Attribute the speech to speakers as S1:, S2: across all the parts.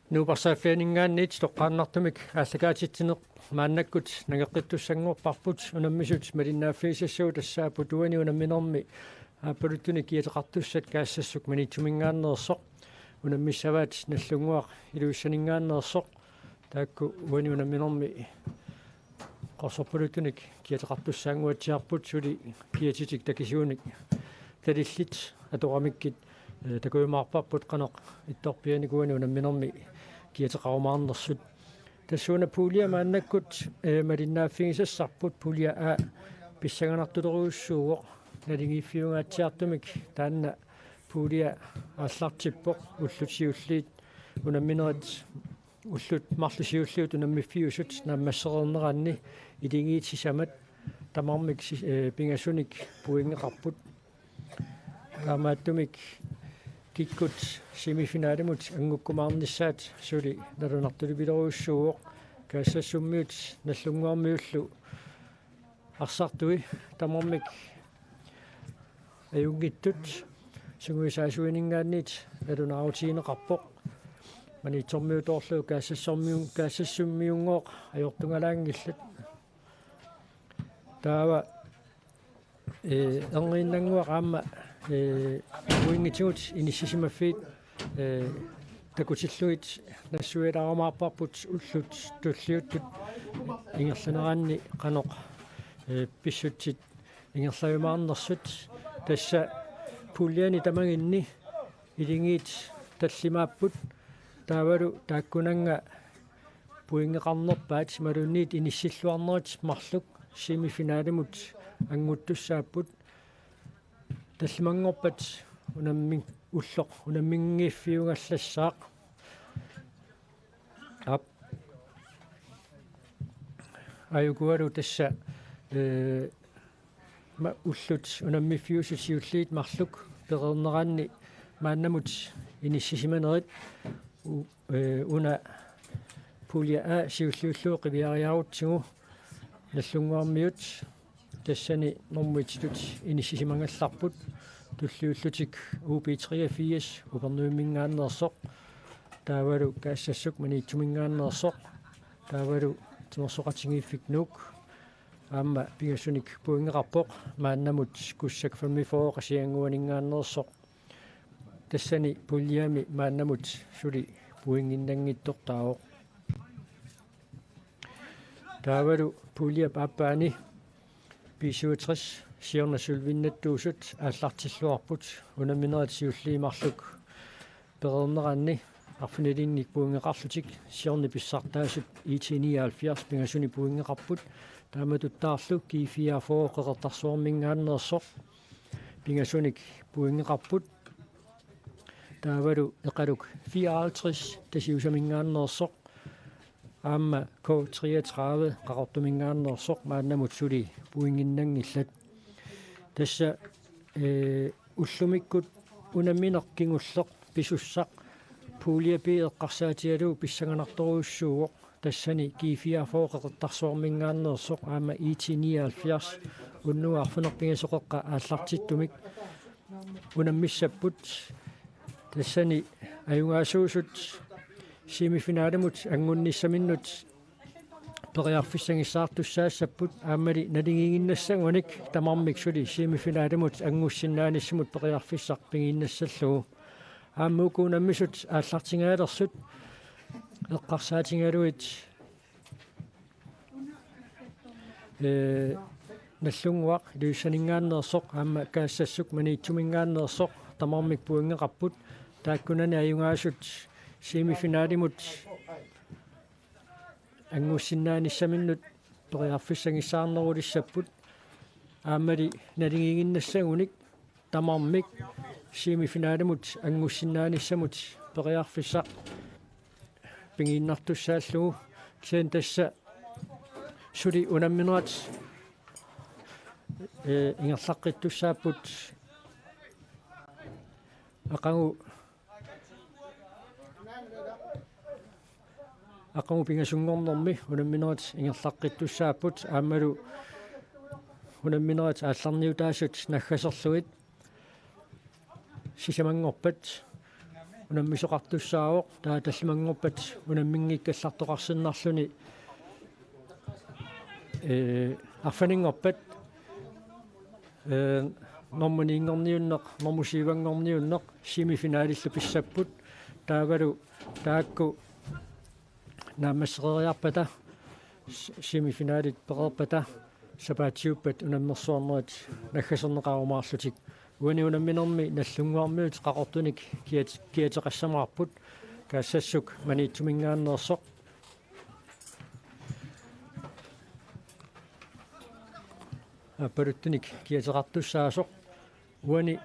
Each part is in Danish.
S1: Nu passaaffianingaannit toqqaannartumik ааллакаатитсинеқ мааннаккут нагеққиттуссангуорпарпут унаммисут малиннааффиисассуу тассаапут туани унамминерми ааппалуттуни киатеқартуссат каассассук манитсумингааннерсоқ унаммиссаваат наллунгуақ илуиссанингааннерсоқ таакку уани унамминерми қорсорпалуттуник киатеқартуссаангуатсиарпут сули киатитик такисууник талиллит аторамиккит такуимаарпарпут қанеқ итторпианикуани унамминерми киатеқарумаарнерсут тассууна пулия мааннаккут малиннааффигисассарпут пулия а писсаганартулеруйуссууоқ налингииффиунгаатсиартумик таанна пулия ааллартиппоқ уллутиуллиит унамминерит уллут марлусиуллиут унаммиффиусут нааммассерернераанни илингиитсисамат тамармик пингасуник пуингеқарпут таамааттумик киккут семифиналимут ангуккумаарнissaат сули налунартулипилеруйуссууоқ каассассуммиут наллунгуармиуллу арсартуи тамармик аюнгиттут сунгуисаасуинингааннит налунааутиинеқарпоқ манитсормиуторлу каассассуммиунгооқ ajortunгалаангиллат таава энгиннангуақ аама уингитигут иниссисимаффиит такутиллуит нассуилаармаарпарпут уллут туллиуттут ингерланераанни каноқ писсутсит ингерлавимаарнерсут тасса пулиани тамагинни илингиит таллимааппут таавалу тааккунанга пуингеқарнерпаат малунниит иниссиллуарнерит марлук семифиналимут ангуттуссааппут таллимангорпат унаммин уллоқ унаммингииффиунгаллассаақ ап аюкуалу тасса ма уллут унаммиффиусутиуллиит марлук перернераанни мааннамут иниссисиманерит уна пулия а сиуллууллуу қивиариарутсигу наллунгуармиут тассани нормуитсут иниссисимангалларпут туллиуллутик UB83 упернуиммингааннерсоқ таавалу Кагссагссук манитсумингааннерсоқ таавалу тимерсоқатингииффик аама пигасуник пуингеқарпоқ мааннамут куссак 45 қасиангуанингааннерсоқ тассани пулиами мааннамут сули пуингиннангиттортаавоқ таавалу пулия паапаани писуутрис сиорнасулвиннаттуусут ааллартиллуарпут унамминерит сиуллиимарлук перернераанни арфинилинник пуингеқарлутик сиорни писсартаасут IT79 пингасуни пуингеқарпут тааматуттаарлу кифиафоо қеқертарсуармингааннерсоқ пингасуник пуингеқарпут таавалу эқалук 54 тасиусамингааннерсоқ аама K33 қақортумингааннерсоқ мааннамут сули пуингиннангиллат тасса уллумиккут унамминеқкингуллеқ писуссақ пулиапи эққарсаатиалу писсаганарторуйуссууоқ тассани кифиафоо қеқертарсуармингааннерсоқ аама IT79 уннуаарфунерпигасоқеққа ааллартиттумик унаммиссаппут тассани аюнгаасуусут семифиналимут ангунниссаминнут периарфиссангиссаартуссаассаппут аамали налингигиннассагуник тамармик сули семифиналимут ангуссиннааниссамут периарфиссар пигиннассаллугу ааммукуунаммисут ааллартингаалерсут эққарсаатингалуит наллунгуақ илуиссанингааннерсоқ аама Кагссагссук манитсумингааннерсоқ тамармик пуингеқарпут тааккунани аюнгаасут семифиналимут ангуссиннааниссаминнут периарфиссангиссаарнерулиссаппут аамали налингигиннассагуник тамармик семифиналимут ангуссиннааниссамут периарфиссақ пингииннартуссааллугу сен тасса сули унамминерат ингерлаққиттуссааппут ақагу aqamu pingasungornermi unamminerat ingerlaqqittussaaput aammalu unamminerat aallarniutaassut naggaserluit sisamangorpat unammisoqartussaaoq taa tallimangorpat unammingiikkallartoqarsinnarluni арфанингорпат норманиингорниуннеқ нормусиивангорниуннеқ семифиналиллу писсаппут таавалу таакку наамассериарпата семифиналит перерпата сапаатиуппат унаммерсуарнерат наггасернеқарумаарлутик уани унамминерми наллунгуармиут қақортуник киатеқассамаарпут каассассук манииттумингааннерсоқ аппаруттуник киатеқартуссаасоқ уани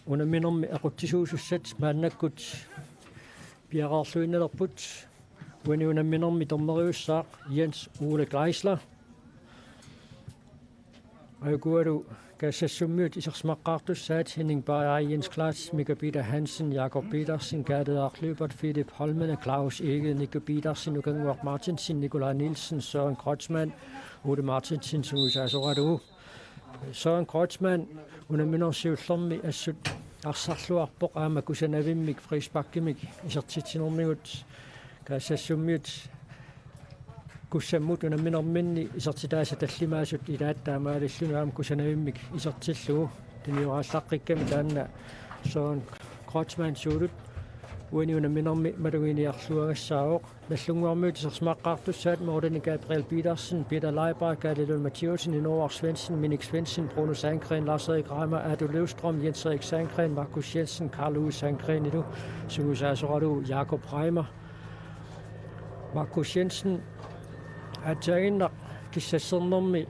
S1: унамминерми ақутсисуусуссат мааннаккут пиараарлуиннерпут уани унамминерми торнериуссаақ Jens Ole Geisler айгуару каассассуммиут исерсмаққаартуссаат Henning Beyer, Jens Klatz, Mika Peter Hansen, Jakob Petersen, Gerde Arkløbert, Philip Holmen, Claus Ege, Nico Petersen, Ugang Martinsen, Nikolaj Nielsen, Søren Kreutzmann, Ode Martinsen, Suusaasoradu. Søren Kreutzmann, unamminersiullermi assut arsarluarpoq aamakusanavimmik friispakkimik isertitsinermigut kaassassummit kussammut unamminerminni isertitaasa tallimaasut ilaattaamaalillunu aamakusanavimmik isertillugu tinioraallaqqikkami taanna Søren Kreutzmann suulut uani unamminermi maluginiarluagassaaoq nallunguarmiut isersmaqqaartussaat Morten Gabriel Petersen, Peter Leiber, Kalaallit Mathieusen, Norvar Svendsen, Minik Svendsen, Bruno Sandgren, Lars-Erik Reimer, Ado Løvstrøm, Jens-Erik Sandgren, Markus Jensen, Karl Louis Sandgren, Edu, Suusaasoradu, Jakob Reimer, Markus Jensen, Atainaq kissassernermi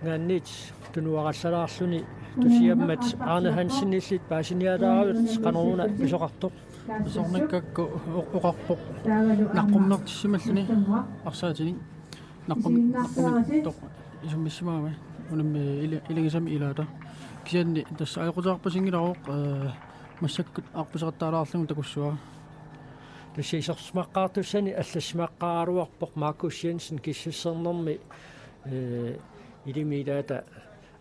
S1: ngaannit tunuarallalаарluni tusiammat Arne Hansen illit paasinialaalut qaneruna pisoqartoq
S2: сорниккакку оқарпоқ наққумнартиссималлуни арсаатини наққумитоқ исуммиссимаама унамми илагисами илаата кисианни тасса аёқутаарпасингилароқ массаккут арпусеқартаалаарлугу такуссуа
S1: тассисерсмаққаартуссани аллассмаққааруарпоқ Markus Jensen киссассернерми илимилаата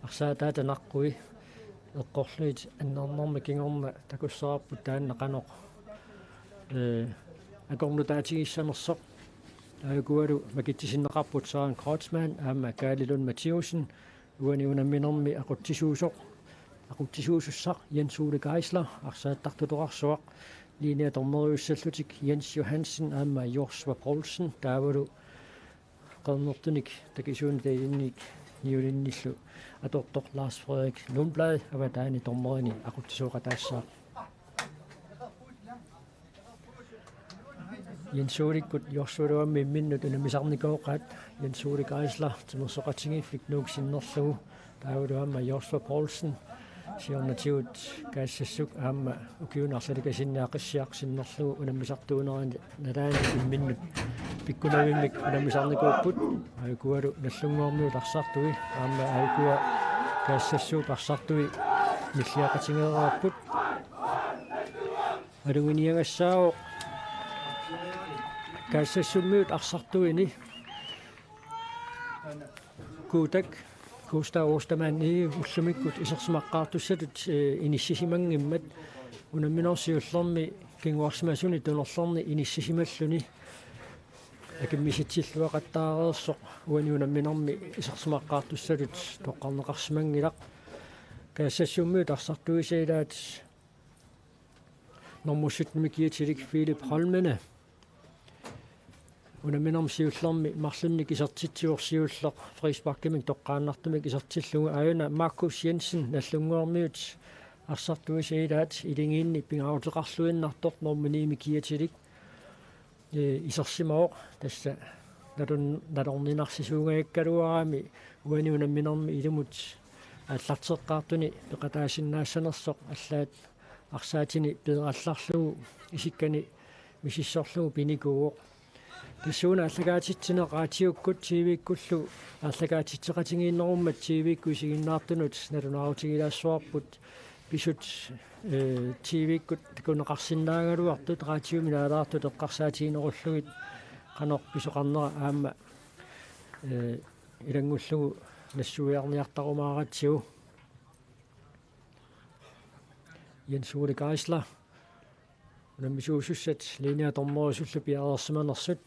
S1: арсаатаата наққуи эққорлуит аннернерми кингорна такуссаарпут таанна қанеқ акорнутаатигиссамерсоқ агуалу макитсиннеқарпут Søren Kreutzmann аама Kalaallit Mathieusen уани унамминерми aqutsisuusussaq Jens Ole Geisler арсааттартутоқарсуақ линия торнериуссаллутик Jens Johansen аама Joshua Poulsen таавалу qernertunik takisuunitainnik niulinnillu atortoq Lars Frederik Lundblad avataani tornerini aqutsisuuqataassaq Jens Ole Joshua minnut unamisarnikoqaat Jens Ole Geisler timersoqatingiffik nuuksinnerlugu taavalu aama Joshua Poulsen siornatiut Kagssagssuk aama ukiunarsalikasinniaqissiaqsinnerlugu unamisartuunerani nalaani minnut pikkunavimmik unamisarnikuupput aikualu nallunguarmiut arsartui aama aikua Kagssagssuk arsartui nilliaqatingeeraapput alunginiagassaaoq Kagssagssummiut arsartuini kuutak Gustav Ostermanni ullumikkut isersimaqqaartussatut inissisimangimmat unamminersiullermi kinguarsimasuni tunerlerni inissisimalluni akimmisitsilluaqattaareersoq uani unamminermi isersimaqqaartussatut toqqarneqarsimangilaq Kagssagssummiut arsartuisailaat normussutnimikiatilik Philip Holmene unamminermsiullermi marlunnik isertitsiorsiulleq friispakkimik toqqaannartumik isertillugu ajuna Markus Jensen nallunguarmiut arsartuisailaat ilingiinni pingaruteqarluinnartoq normaniimikiatilik isersimooq tassa nalorninarсисуугаяккалуарами уани унамминерми илумут аллартеққартуни пеқатаасиннаассанерсоқ аллаат арсаатини пеералларлугу исиккани мисиссорлугу пиникууоқ тассууна аллагаатитсинеқаатиуккут тивиккуллу аллагаатитсеқатингииннеруммат тивикку исигиннаартунут налунаарутигилаассуарпут Bisut TV-kut kunneqarsinnaangaluartut raatiuminaalaartut eqqarsaatiinerulluit qanorp pisoqarnera aamma ilangullugu nassuiarniartarumaaratsiu Jens-Ole Geisler namisuusussat lineatormorisullu piarersamanersut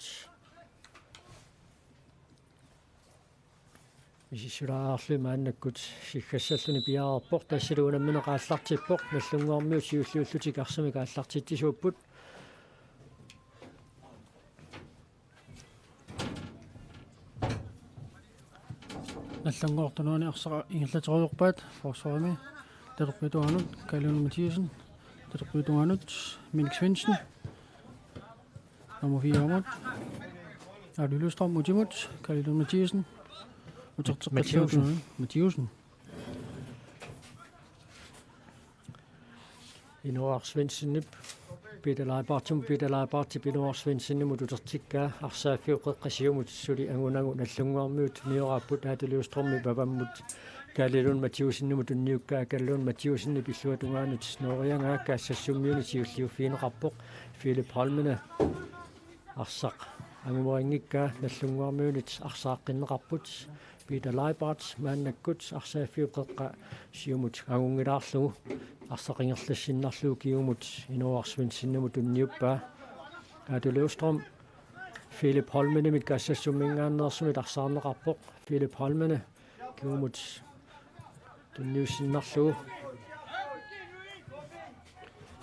S1: Isissulaarlu maannakkut siggassalluni piaarerport tassaluunammiне qaallartippoq nallunguarmiut siulluullutik arsami qaallartittisууpput
S2: наллангоортунуани арсара ингерлатеруйорпаат форсуарми татерпитуанут Kalaallit Mathiesen татерпитуанут Minik Svendsen nummer 4 Adyløstrøm Mutimut Kalaallit Mathiesen Mathiesen
S1: Inoar Svendsen Pitalaipart Inoar Svendsen mututertikkaa arsaafiuqeqqasiumut suli angunagu nallunguarmiut nioraapput Adyløstrømmi pavammut Kalaallit Mathiesen tunniukkaa Kalaallit Mathiesen pilluatungaanut nooriangaa kaassassumiuni siulliuffiineqarpoq Philip Holmene arsaq angumerinngikkaa nallunguarmiunit arsaaqqinneqarput Pitalaipart maannakkut arsaafiuqeqqa siumut angungilaarlugu arsaqingerlassinarlugu kiumut Inoar Svendsen tunniuppaa Adyløstrøm Philip Holmene mit kaassassumingaannersumit arsaarneqarpoq Philip Holmene kiumut tunniussinarlugu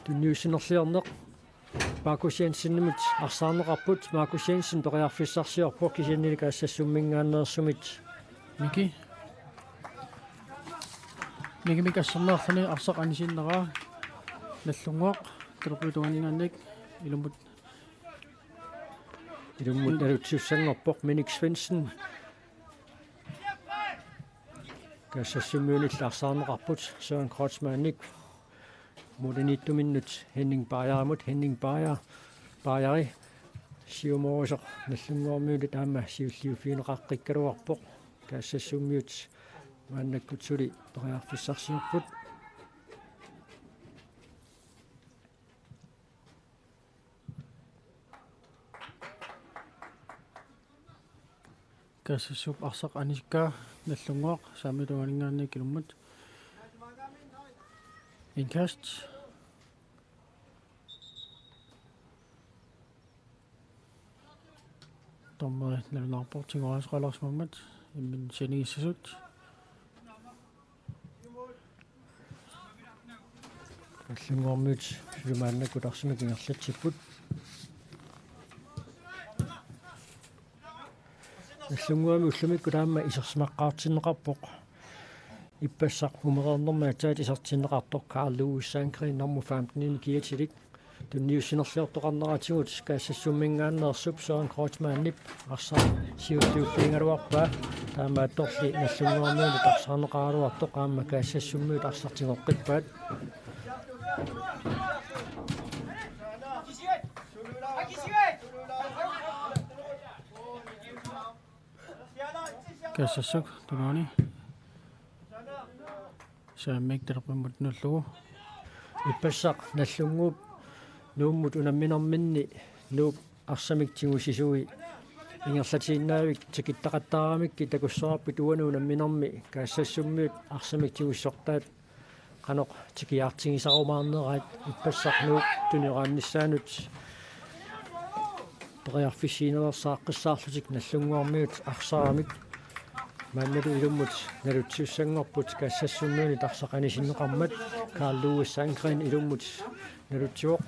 S1: tunniussinerliorneq Markus Jensen arsaarneqarput Markus Jensen toriarfissarsiorpoq kisiannili kaassassumingaannersumit
S2: Miki mikassernerlani arsaq anisinneraa nallunguaq terputuanningaannik ilumut
S1: nalutsussangorpoq Minik Svendsen kaassassumiunit arsaarneqarput Søren Kreutzmannnik Modernittuminnut Henning Bajari siumoosoq nallunguarmiulit aamma siulliufiineqaqqikkaluarpoq kaassassumiut maannakkut suli toriarfissarsiorput
S2: Kagssagssuk arsaq aniskaa nallunguaq saamituaningaannik ilumut inkast tommeri nalunarportingoraasqalarsmammat immin senigissusut
S1: nallunguarmiut silumaannakkut arsimakingerlatsipput nallunguarmi ullumikku taamma isersmaqqaartinneqarpoq ippassaq humerernerma taat isertinneqartoq Karl-Louis nummer 15 kiatilik tunniussinerliortoqarneratigut kaassassumingaanneersup Søren Kreutzmannip arsaa siulliuffiingaluarpaa taamma attorli nallunguarmiulit arsaarneqaaluartoq aamma kaassassumiut arsartingoqqippaat
S2: Kagssagssuk tunaani saamik terpumut nullugu
S1: ippassaq nallunguup nuummut unamminerminni nuup arsamiktigusisui ingerlatiinnaavik tikittaqattaaramikki takussoorpit uanu unamminermi kaassassumiut arsamiktigussortaat qanoq tikiaartigisarumaarneraat ippassaq nuup tunioraannissaanut toriarfissiinersaaqqisaarlutik nallunguarmiut arsaaramik maannalu ilummut nalutsuussangorput kaassassumiunit arsaqanisinneqarmat Karl-Louis ilummut nalutsuoq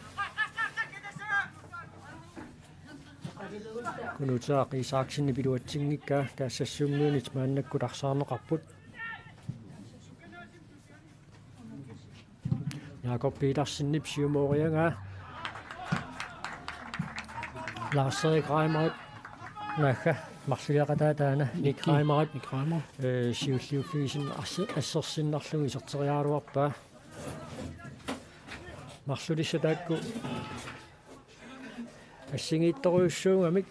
S1: kunutaaq isaaksinni piluatsingikkaa kaassassumiunit maannakkut arsaarneqarput Jakob Petersen siumooriangaa Lars-Erik Reimerit nakka marluliaqataataana Nick Reimerit siulliuffiisin assersinnarlugu iserteriaaluarpaa marlulissataakku ассигиитторуйуссуугамик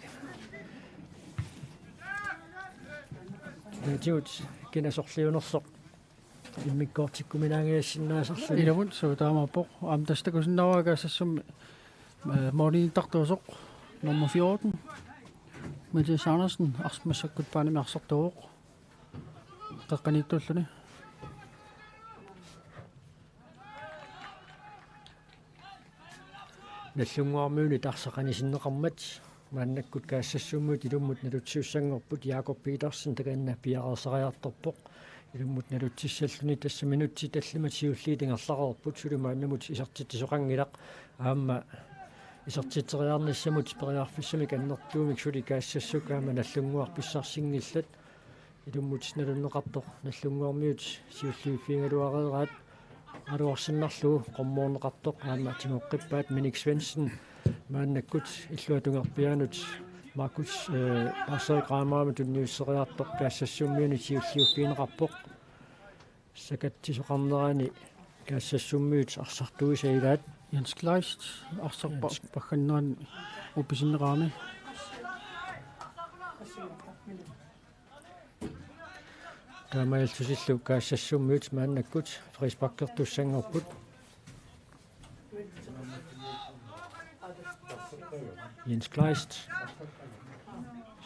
S1: нутиут кинасорлиунерсоқ Immikkortikkuminaangiassinnaasarluni.
S2: Ilavut suutaamappoq amtastakusinnaruagaassassum mornintartuusoq nummer 14. Mathias Andersen arsmassakkut paanimi arsartuuq. Qaqqaniittuulluni.
S1: Nallunguarmuuni tarsaqanisinneqarmat maannakkut kaassassuummuut ilummut nalutsiussangorput Jakob Petersen takanna piaqarsariartorpoq ilummut nalutsissalluni tassa minutsi tallimatiulli tingerlaqerput sulumaannamut isartittisoqangilaq aamma isartitteriarnissamut periarfissamik annertuumik suli Kagssagssuk aama nallunguar pissarsinngillat ilummut nalunneqartoq nallunguarmiut siulliuffiingaluareeraat aluarsinnarluu qommoorneqartoq aama tingoqqippaat Minik Svendsen maannakkut illuatungerpianut Markus Arsarluni tunniusseriartoq Kagssagssummiuni siulliuffiineqarpoq sakattisoqarnerani Kagssagssummiut arsartuisailaat
S2: Jens Kleist arsarpa paggannerani upisinneqaami.
S1: Taamailtusillu Kagssagssummiut maannakkut frispakkertussangorput Jens Kleist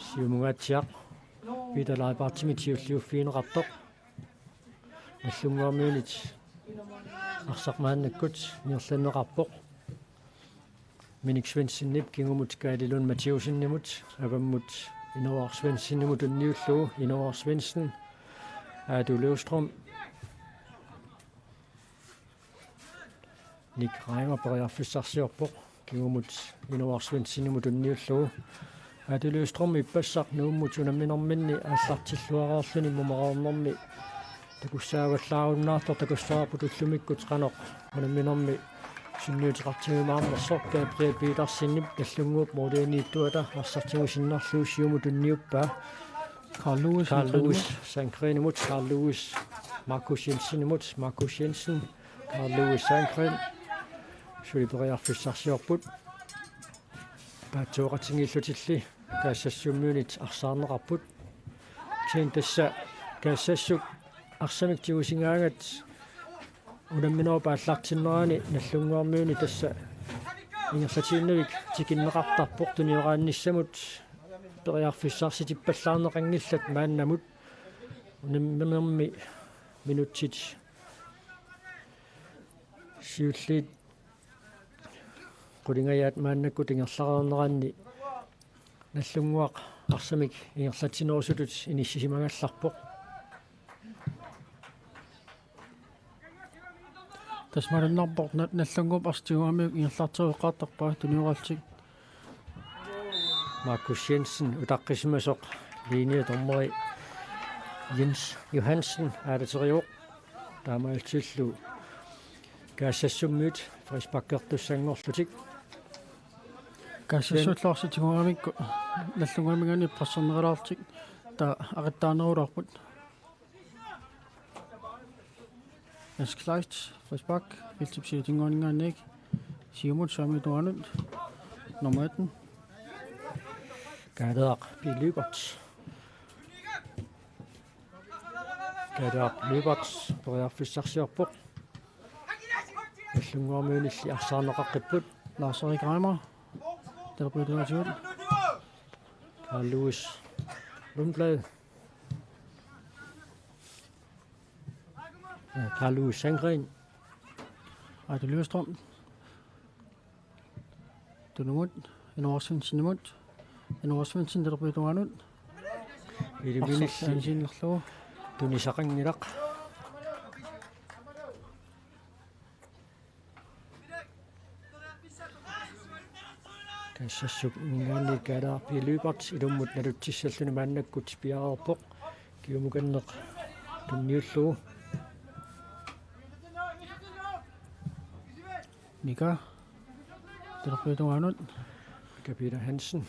S1: siumugaatiaq pitalaipartimit siulliuffiineqartoq nallunguarmiunit arsaqmaannakkut nierlanneqarpoq Minik Svendsenip kingumut kaalilun Mathiusinnimut avammut Inoar Svendsenimut unniulluu Inoar Svendsen Adu Løvstrøm Nick Reimer periarfissarsiorpoq kingumut Inoar Svendsenimut unniulluu Adu Løvstrøm ippassaq nuummut unamminerminni aallartilluaraarluni mumaqaornermi takussaavallaarunnaartor takussaarputullumikkut qanoq unamminermi sunniutiqartimimaarnersoq Gabriel Petersinnip tallunguup mordeeniittuata arsartigusinnarluu siumut unniuppaa Carl Lewis Sankrenimut Carl Lewis Markus Jensenimut Markus Jensen Carl Lewis Sankren suliperiarfissarsiorput paattuoqatingillutilli Kagssagssummiunit arsaarneqarput tiin tassa Kagssagssuk arsamik tigusingaangat unamminoo paallartinnerani nallunguarmiuni tassa ingerlatiinnavik tikinneqartarpoq tunioqaannissamut periarfissarsitippallaarneqangillat maannamut unamminermi minutsit siulliit qulingayaat maannakkut ingerlareerneranni nallunguaq arsamik ingerlatinerusulut inississimagallarpoq
S2: Tasmarannarpoq nallunguup arstiguamiuk ingerlarteruqqaartarpaa tunioraltik
S1: Markus Jensen utaqqisimasoq liiniatormeri Jens Johansen aalateriuq taamaaltillu Kagssagssummiut frispakkertussanngorlutik
S2: Kagssagssutlaarsitigungамикку наллунгамигани пассернералаартик та ақиттаарнерулаарпут Jens Kleist Frisbak Viltipsitингоонингаанник Siumut Samituanut nummer 18
S1: Gadeaq Lyberts periarfissarsiorpoq nallunguarmiunilli arsaarneqaqqipпут
S2: Lars Erik Reimer Delbridulaatigut
S1: Carl Lewis Lundblad Carl Lewis Sangren
S2: Adu Løvstrøm Dunumut Inoar Svendsenimut Inoar Svendsen Delbridulaanut
S1: Iliminilli tunisaqangilaq Kagssagssuk ingaanni Gadeaq Lyberts ilummut nalutsissalluni maannakkut piaqerpoq kiumukanneq tunniulluu
S2: Mika Delbridulaanut
S1: Peter Hansen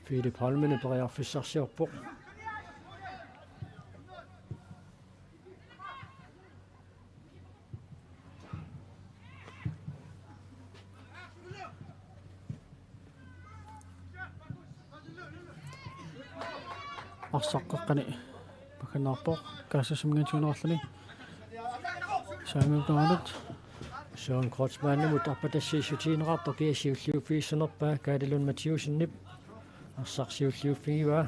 S1: Philip Holmene periarfissarsiorpoq
S2: арсаққаққани паханаарпоқ каассассумгатуунерлани саамиутуанут
S1: Søren Krotsmanne mut apatassisutiinerartor kiasiulliufiissunerpaa kaalilun matiusinip arsarsiulliuffigiva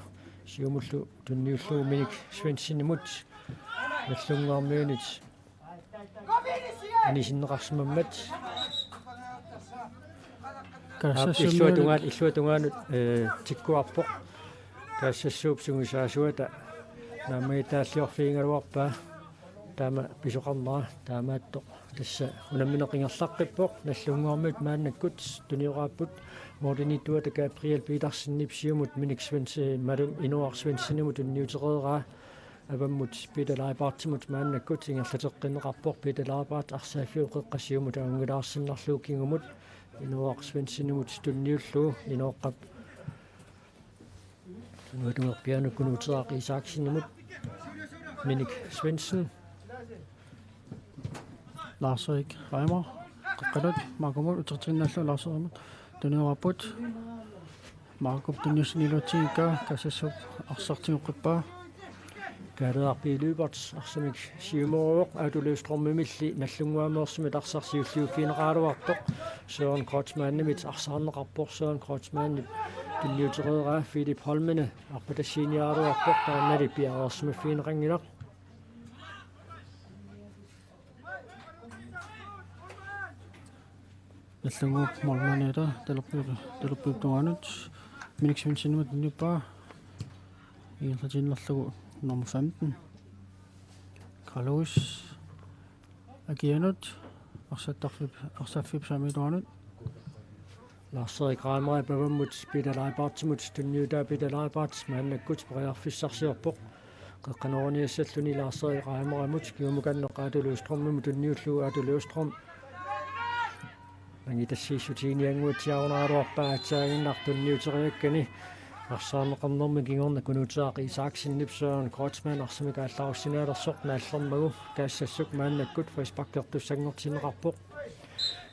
S1: siumullu tunniulluuminik svensinimut nallungaarmiunit anisinneqarsimammat illuatungaanut tikkuarpoq kaassassuup sungisaasuata naamagitaalliorfiingaluarpaa taama pisuqarnera taamaattoq tassa unammineqingerlaqqippoq nallungaarmut maannakkut tunioraapput Mordenituata Gabriel Petersen siumut minik svense malum inuarsvensinimut unniutereeraa avammut pitalaaipaartimut maannakkut ingerlateqqinneqarpoq pitalaaipaart arsaafiuqeqqasiumut aungulaarsinnarluukingumut inuarsvensinimut tunniulluu inuoqqap nuatungerpianukkunuuteraaq Isikkamik minik Svensen
S2: Lars-Erik Reimer qaqqalut maakumut utertrinnallu Lars-Erik tunioraput maakup tunniusniluutiga kassassuk arsartiuqqippaa
S1: kaalerarpiilüüparts arsamik siumoroq atuleustrormimilli nallunguameersimit arsarsiulliuffiineraaluartoq Søren Krotsmannimit arsarneqarpoq Søren Krotsmannip tunniutereeraa Philip Holmene arpatassiiniaaluarpoq taannali piareersimaffiineqanginaq
S2: nallunguup mormaneeta taluppuuttuanut minik svensinimut nippaa iinlatinnerlugu nummer 15 Carlos agianut arsaaffip saamituanut
S1: Lars-Erik Reimer pavammut pitalaaipaartimut tunniutaa pitalaaipaart maannakkut periarfissarsiorpoq qaqqanorniassalluni Lars-Erik Reimeramut kiumukanneqaatuluustrormimu tunniulluu aatuluustrom angitassiissutiinianguutiarunaaruarpaa atsaagиннартунниутериаккани арсаарнеқарнэрми кигорна кунуутеаақи Isikkamik Søren Krotsmann арсамикааллаарусинаалерсоқ нааллермагу Kagssagssuk мааннаккут фейсбаккертуссангортинеқарпоқ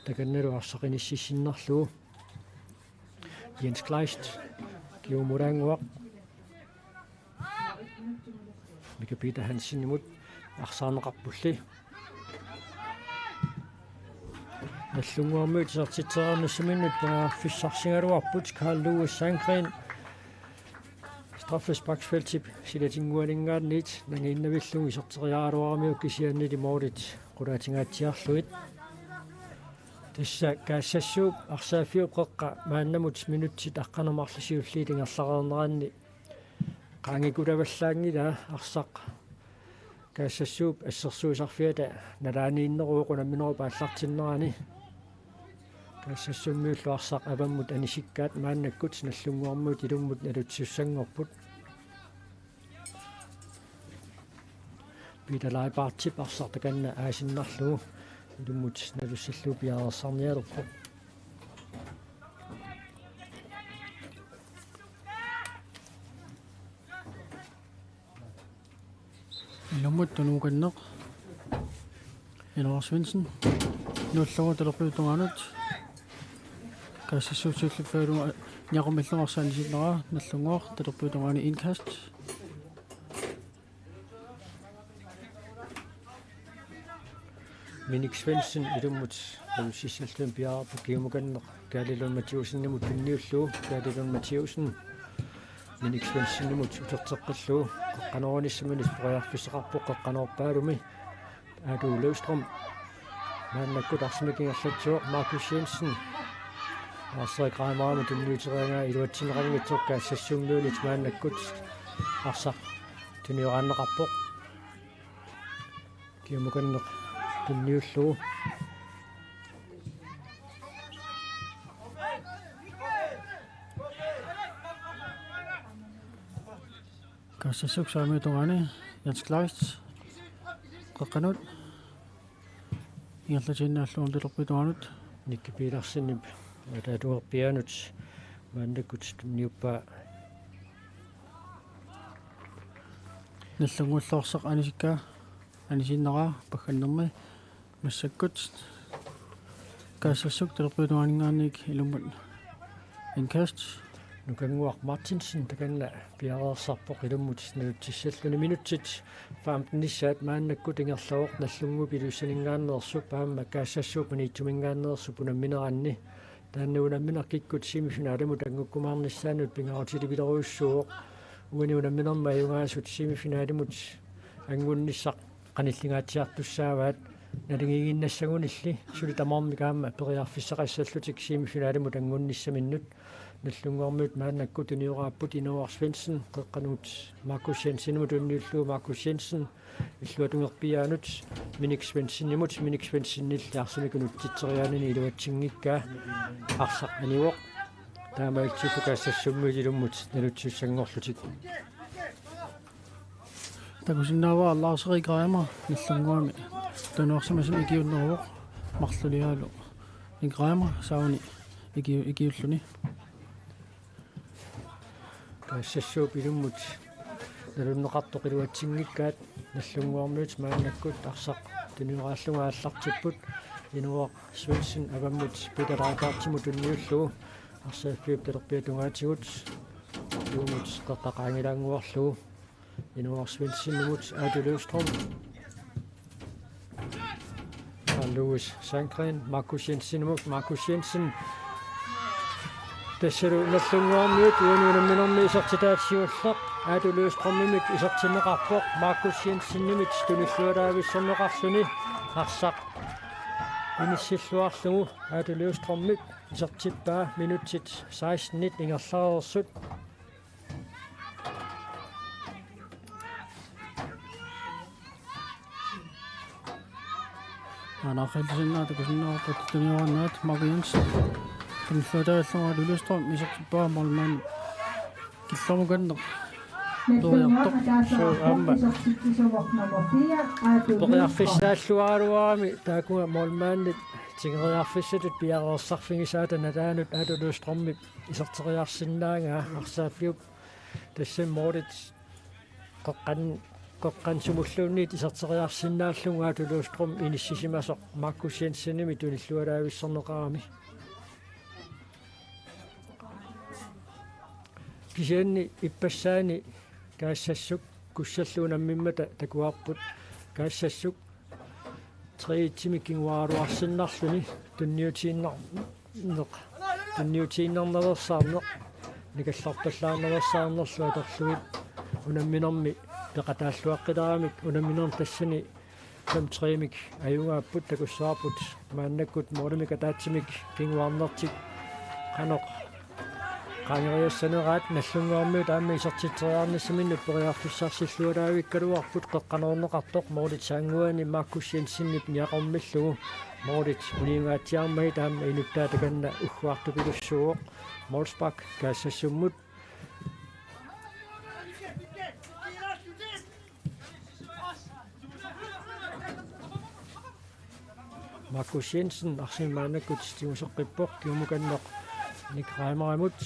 S1: таканналу арсақиниссиссиннарлуу Jens Kleist kiumurangуақ Mika Peter Hansenimut арсаарнеқарпулли nallunguarmuut sertitsernernissuminnut paaffissarsingaluarput Carl Louis Sandgren straffesparksfeltip silatingualingaarniit nangiinnavillungi serteriaaluaramiuk kisiannili moolit qulaatingaatiarluit tassa Kagssagssuk arsaafiuqeqqa maannamut minutsit aqqanamarlisiulliitingerlareerneraanni qaangikulavallаангила arsaq Kagssagssuk assersuusarfiata nalaaniinneruuqunammineru paallartinnerani Kagssagssummiullu arsaq avammut anisikkaat maannakkut nallunguarmuut ilummut nalutsiussangorput pitalaaipaartip arsartakanna aasinnarluu ilummut nalussalluu piareersarnialerpoq
S2: ilumut tunuukanneq Lars Svendsen nullava talerpuutuanut Kagssagssuk ñaqumilluarsaanisinnera nallunguar talerpuutuani inkast
S1: minik Svensen ilummut nalussissallun piaarpu kiumukanneq kaalilun matiusinnimut tunniulluu kaalilun matiusin minik Svensenimut uterteqqilluu qaqqanornissuminit periarfisseqarpoq qaqqanorpaalumi aatuulustrom maannakkut arsimakingerlatsuoq Markus Jensen Lars-Erik Reimer tunniuteriangaa iluatsineqarngitsoq Kagssagssummiunit maannakkut arsaq tuniuranneqarpoq kiumukanneq tunniulluu
S2: Kagssagssuk saamituani Jens Kleist qaqqanut iinlatinnaallуун talerpuutuanut
S1: Nikki Petersenip ataatuerpianut maannakkut tunniuppaa
S2: nallungullorseq anisikkaa anisinnera paggannermi massakkut Kagssagssuk talerpuutuaningaarnik ilummat inkast
S1: Nukanguaq Martinsen takanna piareersarpoq ilummut nalutsissalluni minutsit 15 nissaat maannakku tingerlaoq nallungu pilussaningaanneersup paamma Kagssagssuk maniittumingaanneersup unammineranni taanna unamminerkikkut semifinaalamut angukkumaarnissaanut pingarutilipileriussuuq uani unamminerma ajungaasut semifinaalamut angunnissaq qanillingaatiartussaavaat nalingiginnassagунilli suli tamarmi kaamma periarfissaqassаллутик semifinaalamut angunnissaminnut nallunguarmut maannakku tunioraapput Inuar Svendsen qeqqanuut Markus Jensenimut unniullu Markus Jensen illuatungerpiaanut Minik Svendsenimut Minik Svendsennilli arsumikunut titseriaanini iluatsingikkaa arsaq aniuoq taamailtifu Kagssagssummuit ilummut nalutsussangorlutik
S2: takusinnaava allarseri graama nallunguami tanuarsimasum ikiunneruoq marluliaalu ni graama sauni ikiulluni
S1: Kagssagssuk ilummut nalunneqartoq iluatsingikkaat nallunguarmiut maannakkut arsaq tunioraalluga аллартиппут Inuar Svendsen avammut pitalaakaartimut unniullu арсааффиуп талерпиатунгаатигут юумут qeqqaqaangilaanguarlu Inuar Svendsenimut Adoløvstrøm Louis Sandgren Markus Jensenimut Markus Jensen тассалу наллунгуармиут уунуунамминерми исертитаатсиуллеқ Adoløvstrømmимик исертинеқарпоқ Markus Jensenнимит туниллуалаависсернеқарлүни арсақ иниссиллуарлугу Adoløvstrømmик исертиппаа минутсит 16-1 ингерлареерсут
S2: анахэлсиннаата кусиннааппут туниораннаат Markus Jensen туниллуалааллуга Adoløvstrøm исертиппаа молмаан киллормуканнеқ
S1: Poriarfissaаллуаалуарами таакуга молмааннит тигериарфиссатут пиареерсарфигисаата налаанут Adoløvstrømmi исертериарсиннаангаа арсааффиуп тассам морит qoqqan sumulluunniit исертериарсиннааллуга Adoløvstrøm иниссисимасоq Markus Jensenimi туниллуалаависсернеqarami кисианни иппассаани Kagssagssuk куссаллуунаммиммата такуарпут Kagssagssuk триитсимиккингуаруарсиннарлүни тунниутииннернерсаарнеқ никалларталлаарнерсаарнерлу аторлуит унамминерми пеқатааллуаққиларамик унамминерм тассани тамтриимик аюнгааппут такуссаарпут мааннаккут моолимика таатсимик кингуарнертик қаноқ qaaneriassaneраат наллунгуарми таама исертитсериарниссаминнут периарфиссарсиллуалаавиккалуарпут qeqqanorneqartoq moorlit saanguani Markus Jensenip niaqormillugu moorlit uniingaatiarmai taama inuttaa takanna ugguartupilussuuq Molsbak Kagssagssumut Markus Jensen arsimaanakkut timuseqqippoq kiumukanneq nikraimerimut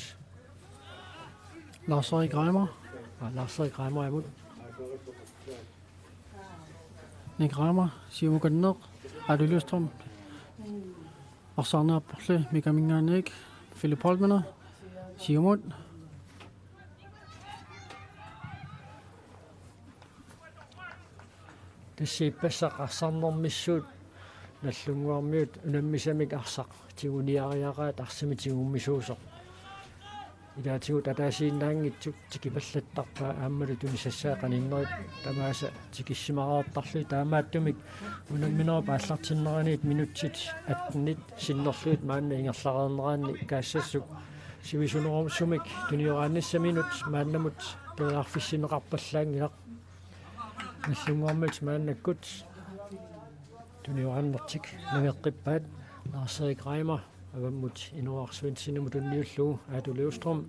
S2: Larseri Greimer
S1: Larseri Greimerimut
S2: Nikraimer siumukanneq Adoløvstrøm arsarnaapporli mikamingaaniik Philip Holmener siumut
S1: тассииппассақ арсарнэрмиссуут наллунгуармиут унаммисамик арсақ тигуниариараат арсимитигуммисуусоқ илаатигут атаасииннаангитсук тикипаллаттарпаа ааммалу тунисассаақаниннерит тамааса тикиссимараартарлуи таамааттумик унамминера пааллартиннераниит минутсит аттнит синнерлуит маанна ингерларернераанни Kagssagssuk сивисунерумсумик туниораанниссаминут мааннамут периарфиссинеқарпаллаангилақ наллунгуармит мааннаккут туниорааннертик нагеққиппаат Larseri Greimer avammut Inuar Svendsenimut unniullugu Adoløvstrøm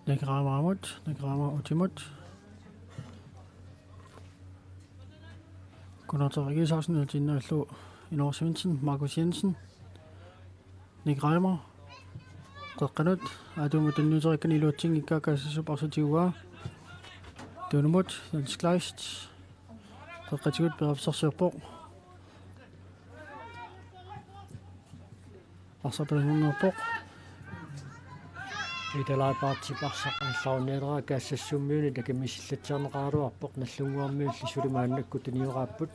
S2: Nikraimer utimut Gunnar tinnaалlu Inuar Svendsen Markus Jensen Nikraimer qeqqanut atumut unniuterikkani iluatsingikkaa Kagssagssuk arsutiugaa tunumut danskleist qeqqatigut perafsersiorpoq арсапалунерпоқ
S1: Italaippaarti parsaqqallaarneeraa Kagssagssummiuni takamissillatserneqaaruarpoq nallunguarmiulli sulimaannakku tunioraapput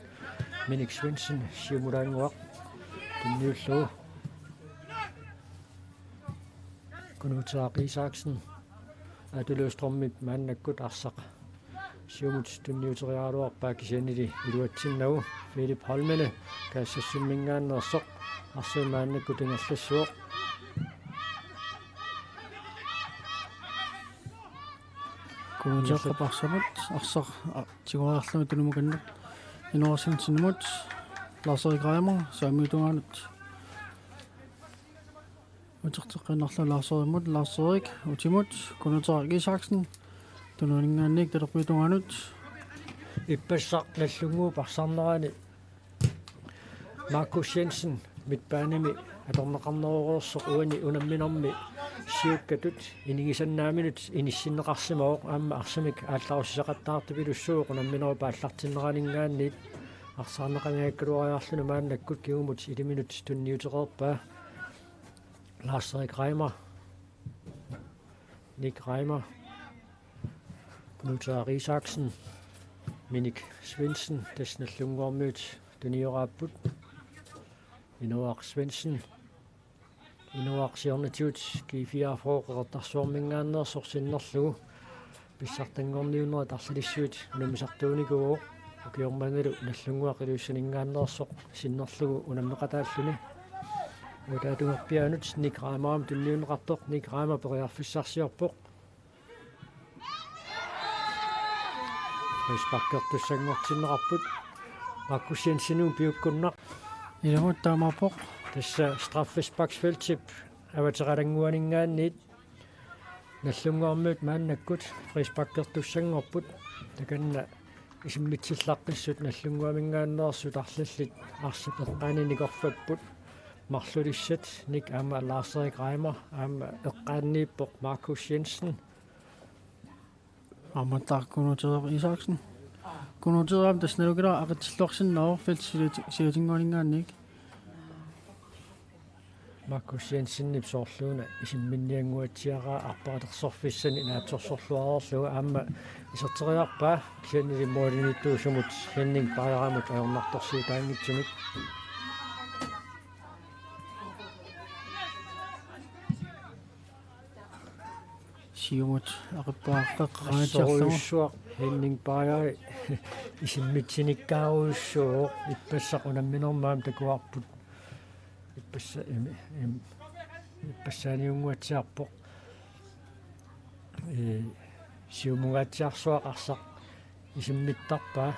S1: Minik Svendsen siumulaanguaq tunniullu Nunaata Isikkamik atuløstrommi maannakkut arsaq siumut tunniuteriaaluarpaa kisianili iluatsinnagu Philip Holmene Kagssagssummingaannersoq arsimaannakku tingerlassuoq
S2: Kuunjaqqa parsamut arsaq tiguarlarlumi tunumukannak inuarsinsinmut larserigraamor saamiutungaanut uterteqqinarlu larserimut larserik utimut Nunaata Isikkamik tununingaannik talerpuitungaanut
S1: ippassaq nallunguu parsarnerani Markus Jensen mitpaanimi atorneqarnerorsoq uani unamminermi siukkatut inigisannaamminut inissinneqarsimooq aamma arsamik aallarusisaqattaartupilussuuq unamminero paallartinneraaningaanniit arsaarneqamiakkaluariarlunu maannakkut kigumut iliminut tunniuteqerpaa Lars-Erik Reimer Nick Reimer Nunaata Isikkamik Minik Svendsen tasnallunguarmiut tunioraapput Inuaq Svendsen Inuaq siornatiut G4-froqeqertarsuarmingaannersorsinnerlugu pissartanngorniunera tarsalissuut unamisartuuniguo ukiormanalu nallunguaqiluussaningaannersoq sinnerlugu unammeqataalluni utaatungerpianut Nick Reimeram tunniuneqartoq Nick Reimer periarfissarsiorpoq Rispakkertussangortinnerarput Markus Jensenun piukkunnaq
S2: ilamut taamaarpoq
S1: tassa straffespaksfeltip avateqalanguaningaanniit nallunguarmiut maannakkut rispakkertussangorput takanna isimmitsillaqqissut nallunguamingaannersut arlallit arsipeqqaaninikorfapput marlulissat Nick aama Lars-Erik Reimer aama eqqaanniippoq Markus Jensen
S2: амматтаар Nunaata Isikkamik Nunaata тасналукила ақитсиллуарсиннаа филт сиутингоонингаанник
S1: Markus Jensen ipsoorluuna isimminnianguatsiaraa arpaqatersorfissani naatsorsorluarorluga aamma iserteriarpaa kisianili moolinittuusumut Henning Bajaramut ajornartorsiutaangitsumik
S2: siumut aqippaaqeqqaraatiarlugu
S1: Henning Bajari isimmitsinikkaarussuuq ippassaq unamminermaam takuarput ippassaniunguatsiarpoq siumugatsiarsuaq arsaq isimmittarpaa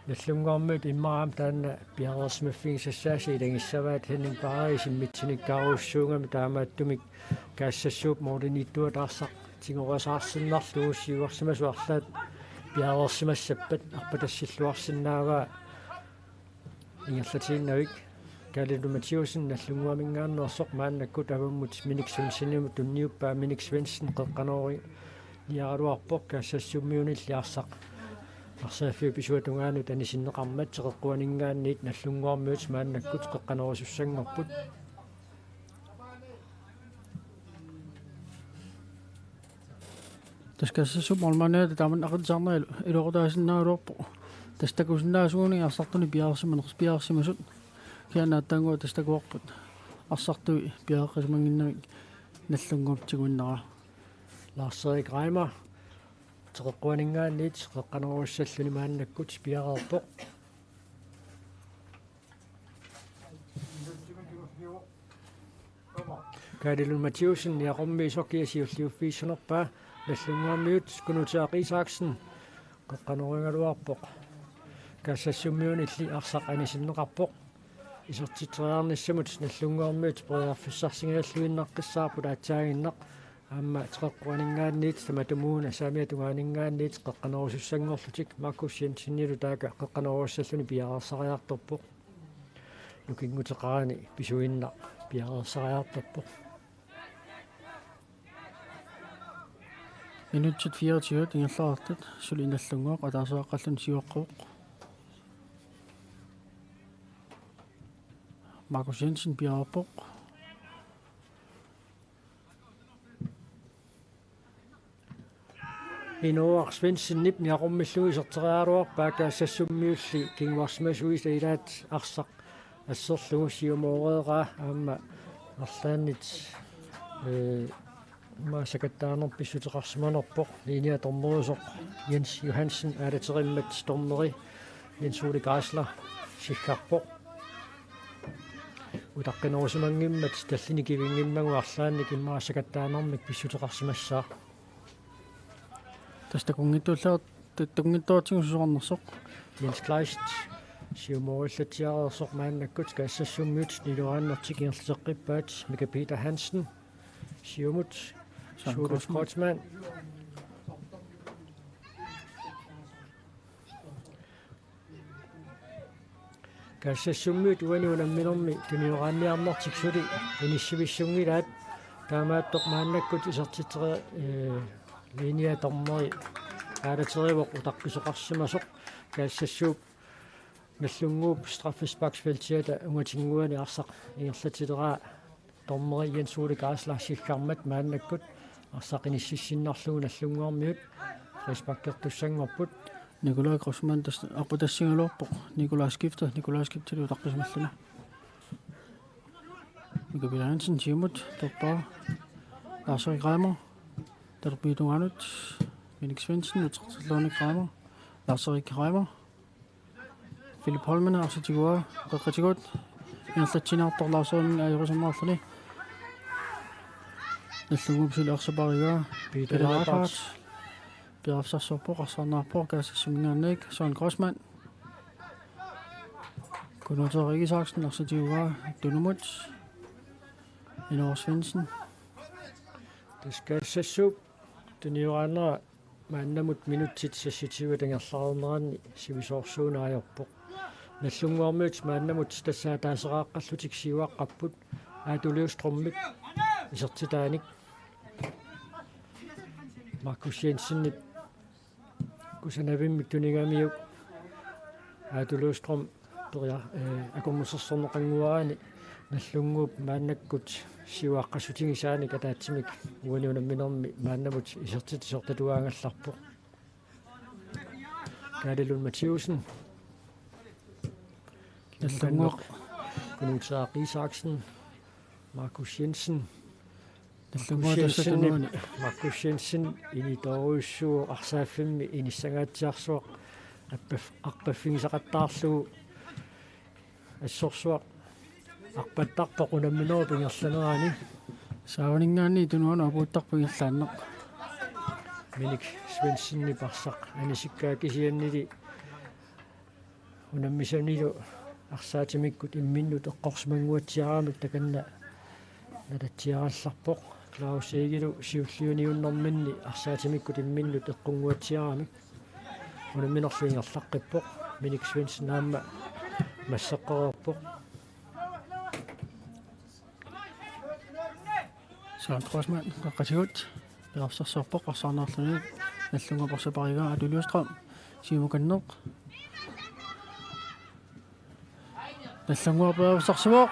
S1: nallunguarmiut immaraam taanna piarersmaffigisassaasi ilangissavaat Henning Bajari isimmitsinikkaarussuungami taamaattumik Kagssagssuk moolinittuat arsaq tingorasaarsиннарлугу сиуарсимасуарлаат пиареерсимассаппат арпатассиллуарсинааваа ингерлатииннавик Kalaallit Mathiusen nallunguamingaannersoq maannakкут аваммут Minik Svendsenimut tunniuppaa Minik Svendsen qeqqanoori niaraluarpoq Kagssagssummiunilli arsaq арсааффиу писуатунгаанут анисиннеқармат теққуанингаанниит наллунгуармиут мааннаккут қеққанерусуссангорпут
S2: таскассасуп олманаат тааман ақитсаарнерилу илоқутаасиннааруарпо тастакусиннаасууни арсартуни пиаарсимасут кианааттангуа тастакуарпут арсартуи пиааққисмангиннамик наллунгуптигуиннера
S1: Lars-Erik Reimer теққуанингаанниит қеққанеруссаллуни мааннаккут пиареерпоқ Kalaallit Mathiusen niaqormi isokkiasiulliuffiissunerpaa nallunguarmiut Nunaata Isikkamik qeqqaneruingaluarpoq Kagssagssummiunilli arsaq anisinneqarpoq isertiteriarnissamut nallunguarmiut periarfissarsingialluinnaqqissaarput aatsaaginnaq aamma teqquaningaanniit tamatumuuna saamiatungaaninggaanniit qeqqanerusussangorlutik Markus Jensennilu taaka qeqqaneruussalluni piareersariartorpoq nukingguteqarani pisuinnaq piareersariartorpoq
S2: Minutsit 24 ingерлаартат сулиналлунгуақ атаасааққаллун сиуаққуоқ Markus Jensen пиарпоқ
S1: Inoar Svenssennip niaqummilu iserteriaaruarpaa kaassasummiulli kingwarsmasuisa ilaat arsaq asserlugu siumooreeraa aamma arlaannit maasakattaaner pissuteqarsimanerpoq linia tormerusoq Jens Johansen aalaterimmat stormeri Jens Ole Græsler sikkarpoq utaqqinoosimangimmat tallini kivingimmagu arlaannik immaasakattaanermik pissuteqarsimassaa
S2: tästä kungittuutingssuornersoq
S1: Jens Kleist siumorillatiareersoq maannakkut kaassassummut niluaannertik inerliteqqippaat Mika Peter Hansen siumut Sjurus Kortsman kaassassummut uanuunamminermi tuniораанниарнартиксули инissivissungилаат таамааттоқ мааннаккут исертитери линия тормери аалатеривоқ утаққисоқарсимасоқ каассассууп наллунгууп страффисбаксфелтиата унгатингуани арсақ ингерлатилераа тормери Jens Ole Græsler сиккармат мааннаккут арсақ иниссиссиннарлугу наллунгуармиут фрисбаккертуссангорпут
S2: Nikolaj Grossmann аппутассингалуарпоқ Nikolaj skifter утаққисмаллуна Mika Peter Hansen siumut torpaa Lars-Erik Reimer Terpidunganut Minik Svendsen utertilluarnik Reimer Lars-Erik Reimer Philip Holmen arsitigua qaqqatigut inerlatsinartorlaarsuunni ajurusammaarluni nallungupsul ersaparigaa Peter Leifert Bjergafsarsorpoq arsarnaarpoq kaassassumingaanniik Søren Grossmann Gunnar Rigisaksen arsitigugaa Dunumut Inor Svendsen
S1: Kagssagssuk tuniораанера мааннамут минутсит сасситигу тангерлаарнеранни сивисоорсуунаajorpoq наллунгуармиут мааннамут тассаа таасерааққаллутик сиуаққаппут аатулиуструммик исертитааник Markus Jensenнип кусанавиммик тунигамиук аатулиуструм ториа акуммусерсорнеқангуаани наллунгууп мааннаккут сиуаққассутигисааник атаатсимик уаниунамминерми мааннамут исертитисортатуаангалларпоқ Калилун Матиусен наллунгуақ Gunnar Isaksen Markus Jensen Markus Jensen initoruissuo arsaaffimmi inissagaatiarsuaq арпаффигисақаттаарлугу ассорсуақ арпаттарпоқ унамминеру пингерланерани
S2: саавнингаани тунуана апууттарпигиллааннеқ
S1: Minik Svendsenni парсақ анисиккаакисианнили унаммисанилу арсаатимиккут имминнут эққорсмангуатсиарамик таканна налатсиаралларпоқ Klaus Egilу сиуллиуниуннэрминни арсаатимиккут имминнут эққунгуатсиарамик унамминерлуингерлаққиппоқ Minik Svendsen аама массаққерерпоқ
S2: Søren Grossmann qaqqatigut Bjergafsarsorpoq arsarnaarluni наллунгапарсапаригаа атулиустрам сиумуканнеқ наллунгуапаавсарсимоқ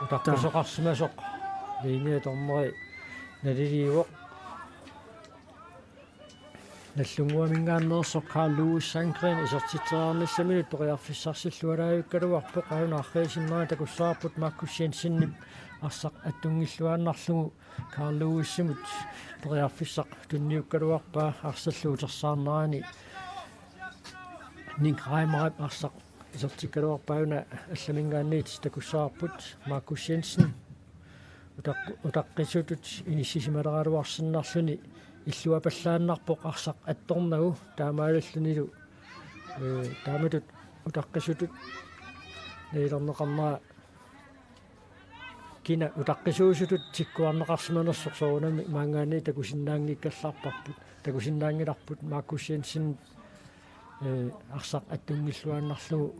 S1: утаққисоқарсимасоқ линия тормери налилиуоқ наллунгуамингааннерсоқ Carl Lewis Sandgren исертитсераарнissamинут ториарфиссарсиллуалааюккалуарпоқ аюна арреисиннера такуссаарпут Markus Jensenнип арсақ аттунгиллуааннарлугу Carl Lewis-симут ториарфиссақ тунниуккалуарпаа арсаллуутерсаарнерани Ник Reimerap арсақ исертиккалуарпааюна алламингаанниит такуссаарпут Markus Jensen утаққисутут иниссисималералуарсиннарлуни иллуапаллааннарпоқ арсақ атторнагу таамаалаллунилу тааматут утаққисутут неилернеқарнера кина утаққисуусутут тиккуарнеқарсиманерсоқ соонами маангаани такусиннаангиккаллаарпарпут такусиннаангиларпут Markus Jensen арсақ аттунгиллуааннарлугу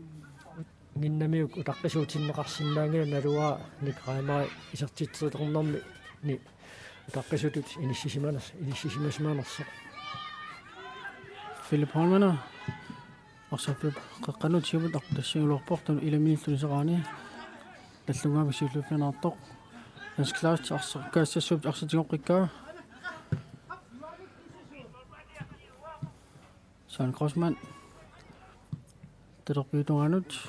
S1: гиннамиук утаққисуутиннеқарсинаангила налуаа Ник Reimer исертитсетернэрми ни утаққисутут иниссисимасмаанерсоқ
S2: Philip Holmen арсаппип қаққанут сиумут артассиулуарпортун иламиниллунисераани наллунгаамисиуллуффинаартоқ Kagssagssuk Kagssagssuk arsarluni. Søren Grossmann. Terpitunganut.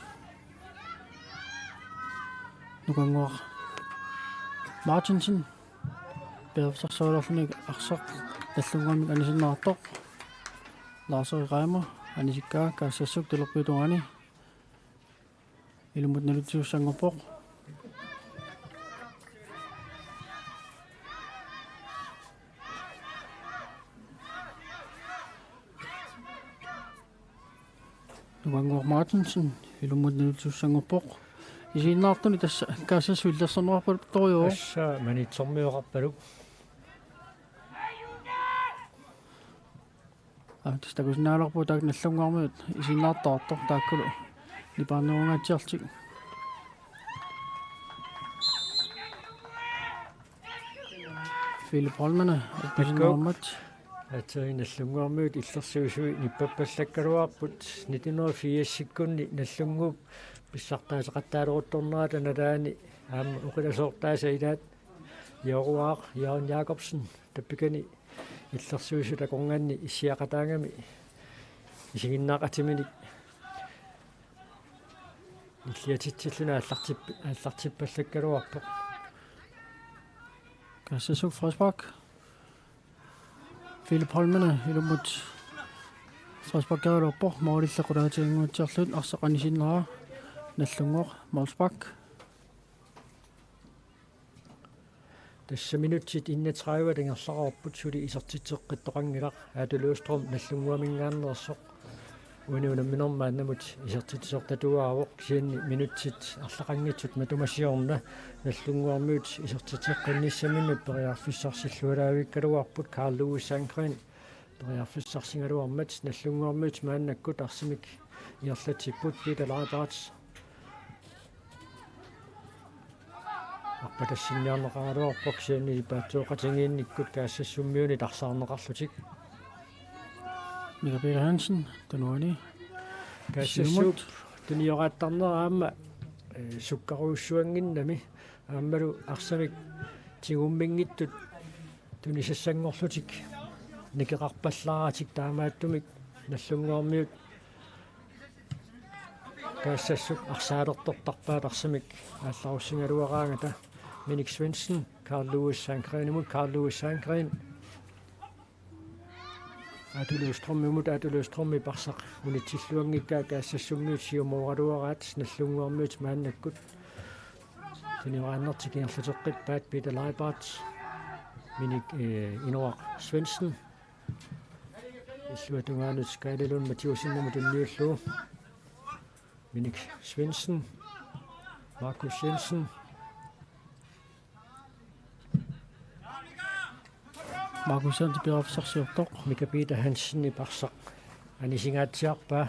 S2: Nukanguaq Martinsen. Pissartanng arsaq tallungaamik anisinnaartoq. Larseriqaima anisikkaa Kagssagssuk terpitungani. Ilumut nalutiussangorpoq. Nukanguaq Martinsen ilumut nalutiussangorpoq. Isiinnaartuni tassa Kagssagssuk illersornerparput toriuo.
S1: Assa manitsormiuqarpaluk.
S2: Tästä kun sinä loppuun taak nallungaarmiut isiinnaartaartor taakkulu lipaannerungaatiartik. Philip Holmana appisinnaarmat.
S1: Nallungaarmiut illersuusui nippappallakkaluarput 1984 nallunguup pissartaasaqattaaleruttornaata nalaani aamma uqilasoortaasa ilaat Joruaq Jørgen Jacobsen tappikani illersuusula qorngaanni issiaqataangami isiginnaaqatimini illiatitsilluna аллартиппаллаккалуарпоq
S2: Kagssagssuk Frederiksberg. Philip Holmana ilumut Frederiksberg-gaulorpoq moorillaqulaatianguatiarlut arsaqanisinneraa nallungoq Molsbak.
S1: Tässä minutsit 31 tingerlarorput suli isertitseqqittoqangilaq aatuluustrum nallunguamingaannersoq unuunamminormaannamut isertitsertatuaavoq sianni minutsit арлақангитсут матумассиорна наллунгуармиут иссертитеққинниссаминнут периарфиссарсиллуалаавиккалуарпут Carl Lewis Sandgren периарфиссарсингалуармат наллунгуармиут мааннаккут арсимик иерлатиппут питалаатаат аппатассинниарнеқаралуарпоқ сианни ипаатсуоқатингиинниккут Kagssagssummiuni тарсаарнеқарлутик
S2: Mika Peter Hansen, Danuani.
S1: Kagssagssuk tunioraattарнераама суккаруussуангиннами ааммалу арсамик тигуммингиттут тунисассангорлутик никеқарпаллааратик таамааттумик наллунгуармиут Kagssagssuk арсаалертортарпаат арсамик аалларуссингалуараангата Minik Svendsen Carl Lewis Sandgren imod Carl Lewis Sandgren Atulustrum i barsaq unitsilluangikkaa Kagssagssummiut siumooraluaraat nallunguarmiut maannakkut tuniорааннартикиарлутеққит paat Peter Leibardt Minik Inoaq Svendsen illuatungaanut skaalilun matiusinnamut tunniullu Minik Svendsen Markus Jensen
S2: Markus Jensen piraafisarsiortoq
S1: Mika Peter Hansen i barsaq anisingaatiarpaa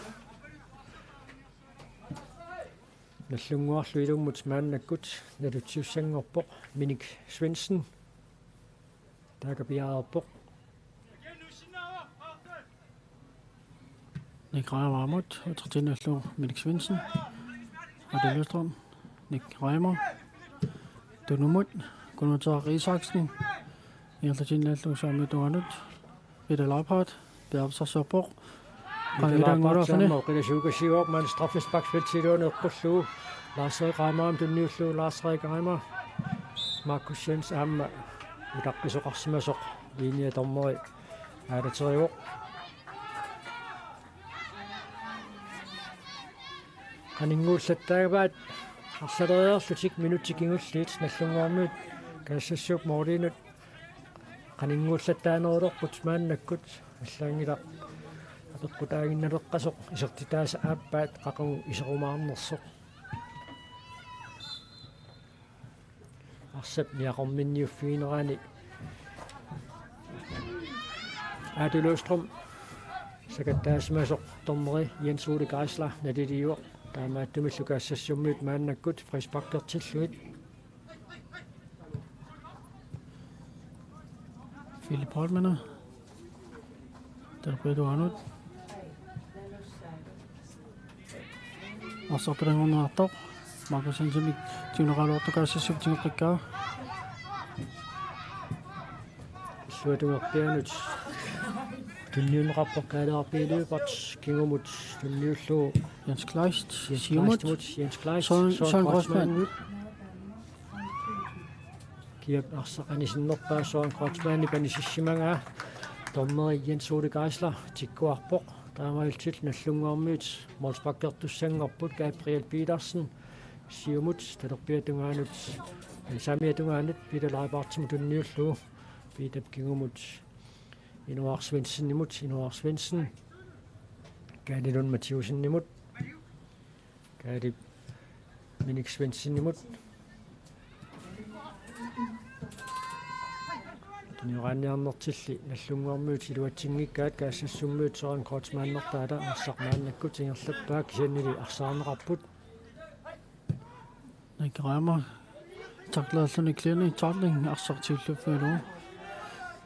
S1: nallunguarlu ilummut maannakkut nalutsiussangorpoq Minik Svendsen taakapiaarpoq
S2: Nick Reimer utratinallu Minik Svendsen Radioa Nick Reimer Dunumut Gunnar Isaksen Iallertinallu saamituanut Peter Leibardt piraafisarsiorpoq
S1: qangidaangulorfani man straffesparksfiltiluuneqqullu Lars-Erik tunniullu Lars-Erik Markus Jensen aamma utaqqisoqarsimasoq liiniatormeri aalateriuoq qaninguullattaagapaat arsaleriarlutik minuttikingulliit nallunguarmiut Kagssagssuk moorinut qaninguullattaanerulorput maannakkut аллаангилақ апеққутаагинналеққасоқ исертитааса ааппаат қақугу исерумаарнерсоқ арсап ниақорминниуффигинерани Atulustrum сакаттаасмасоқ тормери Jens Ole Geisler налилиуоқ таамааттумиллу Kagssagssummiut мааннаккут фрисбаккертиллуит
S2: Philip Holmana Terpitunganut Arsarluni Markus Jensen tiuneraaluortu Kagssagssuk tingeqikkaa
S1: суатунгерпианут tunniunrapporkaalearpiiluupart kingumut tunniullu
S2: Jens Kleist Simut
S1: Jens Kleist
S2: Søren Grossmann
S1: kiap arsaqanisinnerpaa Søren Grossmann panisissimanga tommeri Jens Ole Geisler tikkuarpoq taamailtit nallunguarmiut morspakkertussanngorput Gabriel Petersen siumut talerpiatungaanut samiatungaanut pitalaipartimu tunniullu piitap kingumut Inuar Svendsen nimut Inuar Svendsen Gadilun Mathiusen nimut Gadip Minik Svendsen nimut Tunniuranniarnertilli nallunguarmuut iluatingikkaat Kagssagssummuut Søren Grossmannertaala arsarmaannakkut tingerlappaa kisiannili arsaanerarput
S2: Naikaraama taklaalluni klini tarling arsartiulluffaaluu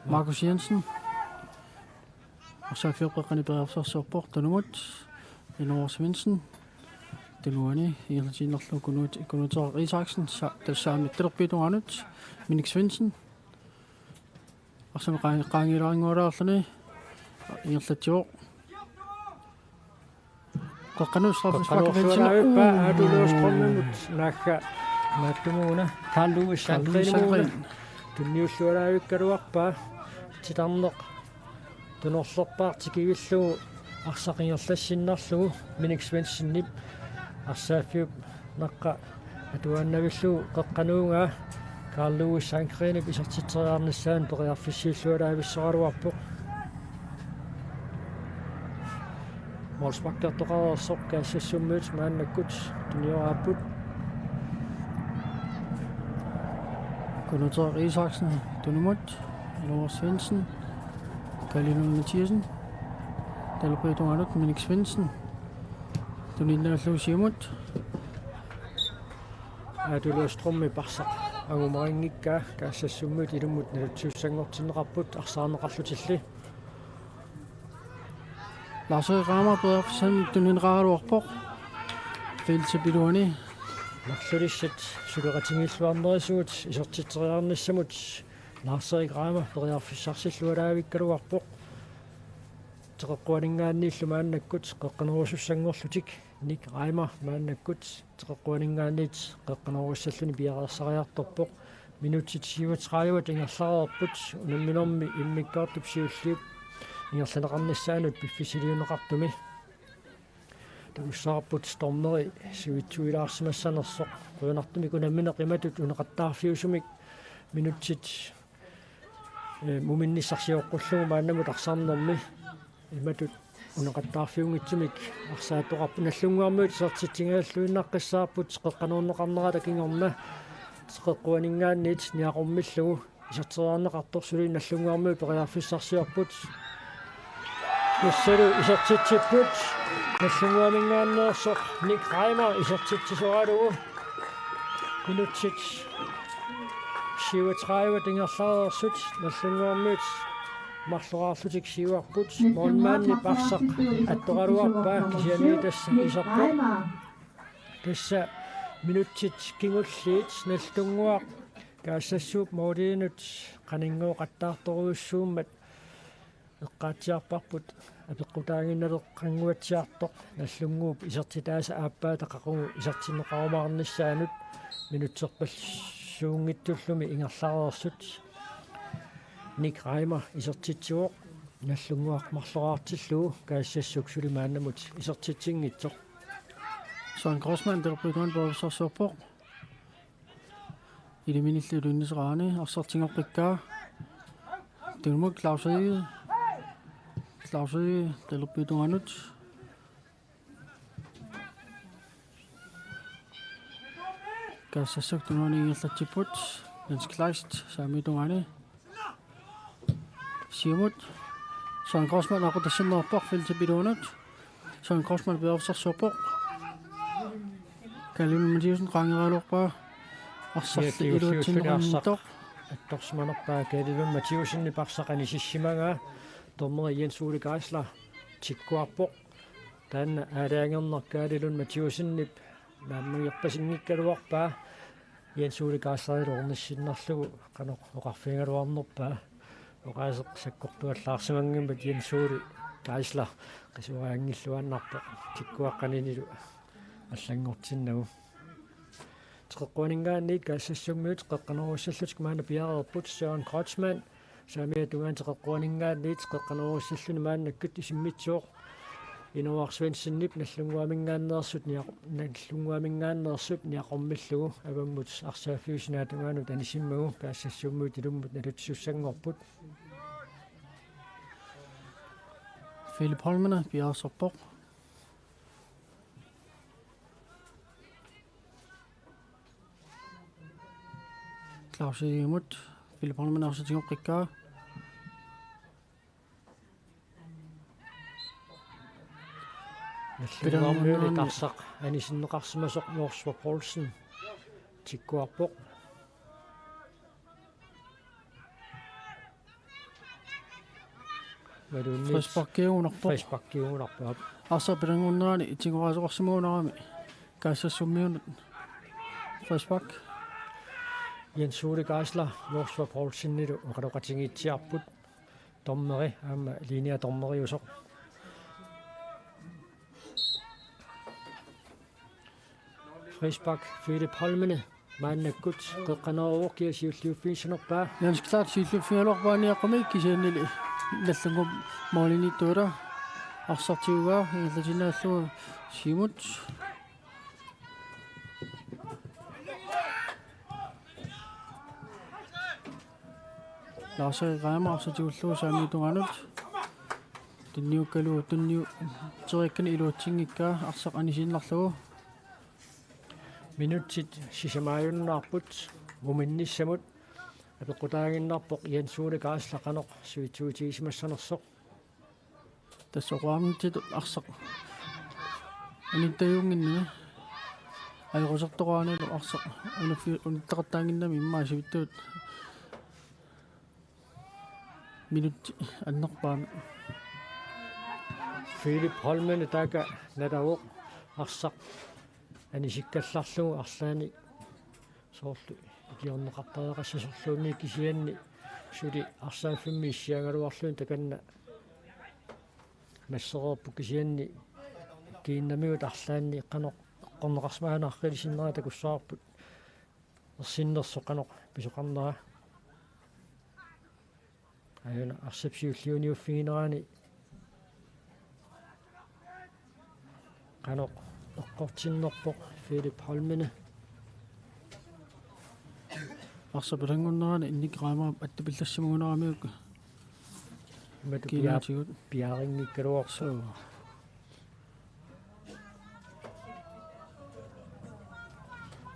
S2: Markus Jensen og så fyrbrøkkerne bedre så support den ud Inuar Svendsen den uani hele tiden nok kunne tage Isaksen der samme der bedre andet Minik Svendsen og så gang i over sådan hele tiden Kokkanus straffespark
S1: Vensel er du løs strømmemut nakka mattumuna Kalaallit Sangren den nye slårauikkaruarpaa titarneq tunorsorpaartikigillugu arsaqingerlassinnerlugu Minik Svendsen arsaafiup naqqa atuannavillugu qeqqanuungaa Kalaallit Sangren isartiteriarnassaan periarfissiillualaavissoraluarpoq morspakkertoqareersoq Kagssagssummuut maannakkut tunnioraapput
S2: Konotar Isaksen Dunumut Inuar Svendsen Kalaallit Mathiasen Dalberg Minik Svendsen Tuninallu Simut
S1: Adulustrum parsaq agumariнгikkaa Kagssagssummuut ilumut nalutsuussangortinnerarput arsaaneqarlutilli
S2: Lars Rammer bedre sådan tuninraaruarpoq Filtibiluani
S1: Marsulissit sukeratingilluarnerisuut isortiteriarnissamut Lars-Erik Rammer periarfissarsillualaavikkaluarpoq teqeqquaningaanniillu maannakkut qeqqanerusussanngorlutik Nik Rammer maannakkut teqeqquaningaanniit qeqqanerussalluni piaqersariartorpoq minutit 37 tingerlareerput unamminormi immikkaartup siulliup ingerlaneqarnissaanut piffisiliuneqartumi Tussarput stormeri suitsuilaarsimassanersoq quunartumi kunammineq imatut uneqattaarfiusumik minutit muminnissarsiuqqullugu maannamut arsarnermi imatut uneqattaarfiungitsumik arsaatoqarpu nallunguarmuut sertitsingaаллуиннаққиссаарпут qeqqanuunneqarnerala kingorma teqeqquaningaanniit niaqormillugu isarteriarneqartorсулуи nallunguarmuut periarfissarsiarput Nussalu isertitsipput nallunguaningaanneersoq Nik Rammer isertitsisualugu minutit 37 tingerlareersut nallunguarmuut marluraarlutik siuarput moonmaanni parsaq attoqaluarpaa kisiani tassa isarpoq tassa minutit kingulliit nallunguaq Kagssagssuk moodiinut qaninngooqattaartoruussuummat eqqaatsiarparput apeqqutaanginnaleqqanguatsiartoq nallunguup isertitaasa aappaa taqaqungu isertinneqarumaarnissaanut minutserpalluunngittullumi ingerlareersut Nik Rammer isertitsuoq nallunguarmarluraartillugu Kagssagssuk sulimaannamut isertitsinngitsoq
S2: Søren Grossmann der bedre bedre så support I det mindelige lønnesrane og så tænker brigade det må Claus der bedre andet Kagssagssuk du nogen i Atlatiput Jens Kleist samme dungane Simut Søren Grossmann har rotation når på Filtibiluani Søren Grossmann bedre så support Kalaallit Mathiasen rangeralorpa
S1: Attorsmanerpaa Kalaallit Mathiasen parsaqanisissimanga tormeri Jens Ole Geisler tikkuarpoq taanna aalaangerner Kalaallit Mathiasen maammuiorpasinngikkaluarpaa Jens Ole Geisler ilornissinnerlugu qanoq oqarfiingaluarnerpaa oqaseq sakkortuallaarsamangimmat Jensuuli kaisla qisuaangilluannarpa tikkuaqqaninilu аллангортиннагу теққуанингаанниит каассассугмиут теққанеруссаллут маана пиареерпут саан кротсман саамиа тугаан теққуанингаанниит теққанеруссаллуни мааннаккут исиммитсуоқ инуарсуинсиннип наллунгуамингааннеерсут наллунгуамингааннеерсут ниақормиллугу аваммут арсааффиусинаа тугаану танисиммагу каассассугмиут илуммут налутсуссангорпут
S2: Philip Holmene пиарсорпоқ Klausимут Philip Holmene арсатигоққиккаа
S1: наллунгуармиуни тарсақ анисиннеқарсимасоқ Норсва Полсен тиккуарпоқ
S2: фриспаккиунарпоқ арса пилангуннаани итигораасоқарсимуунарами каассассуммиунут фриспак
S1: Jensuuli kaisla Norsva Polsinilu oqaloqatingiitsiarput tormeri aama linea tormeriusoq Frisbak Philip Holmene maannakkut qeqqaneruorkia siulliuffiinsunerpaa
S2: Jansklaat siulliuffialorpaaniaqqumik kisiannili nallungum mooliniittuula арсартиугаа ииллатинааллуа симут Lars Reimer så det ullu saami tunganut tunniukkalu tunniu terikkani iluutsinngikka arsaq anisinlarlugu
S1: minutsit sisamaajunnaarput muminnissamut apeqqutaaginnarpoq Jensuuli kaaslaqanoq suituutiisimassanersoq
S2: tassoqaamntit arsaq anittayunginnimi ajorusartoqaanilu arsaq unittaqattaanginnami immaasivittuut minut annerpaami
S1: Philip Holmene taaka nadavuq arsaq anisиккалларлугу арлаани соорlu ikiorneqartariaqassasорluunni kisianni suli arsaaffimmi issiangaluarluun takanna массереерпу кисианни кииннамигут арлаанни qanoq qorneqarsmaanaarrilisinneraa takussаарput ersinnersoq qanoq pisuqarnera ayuna arsapsiulliuniuffigineraani qanoq eqqortinnerpoq Philip Holmene
S2: арсапилангуннерани инникраама аттупиллассимугунерамиук
S1: матупиаатигут пиарингиккалуорсу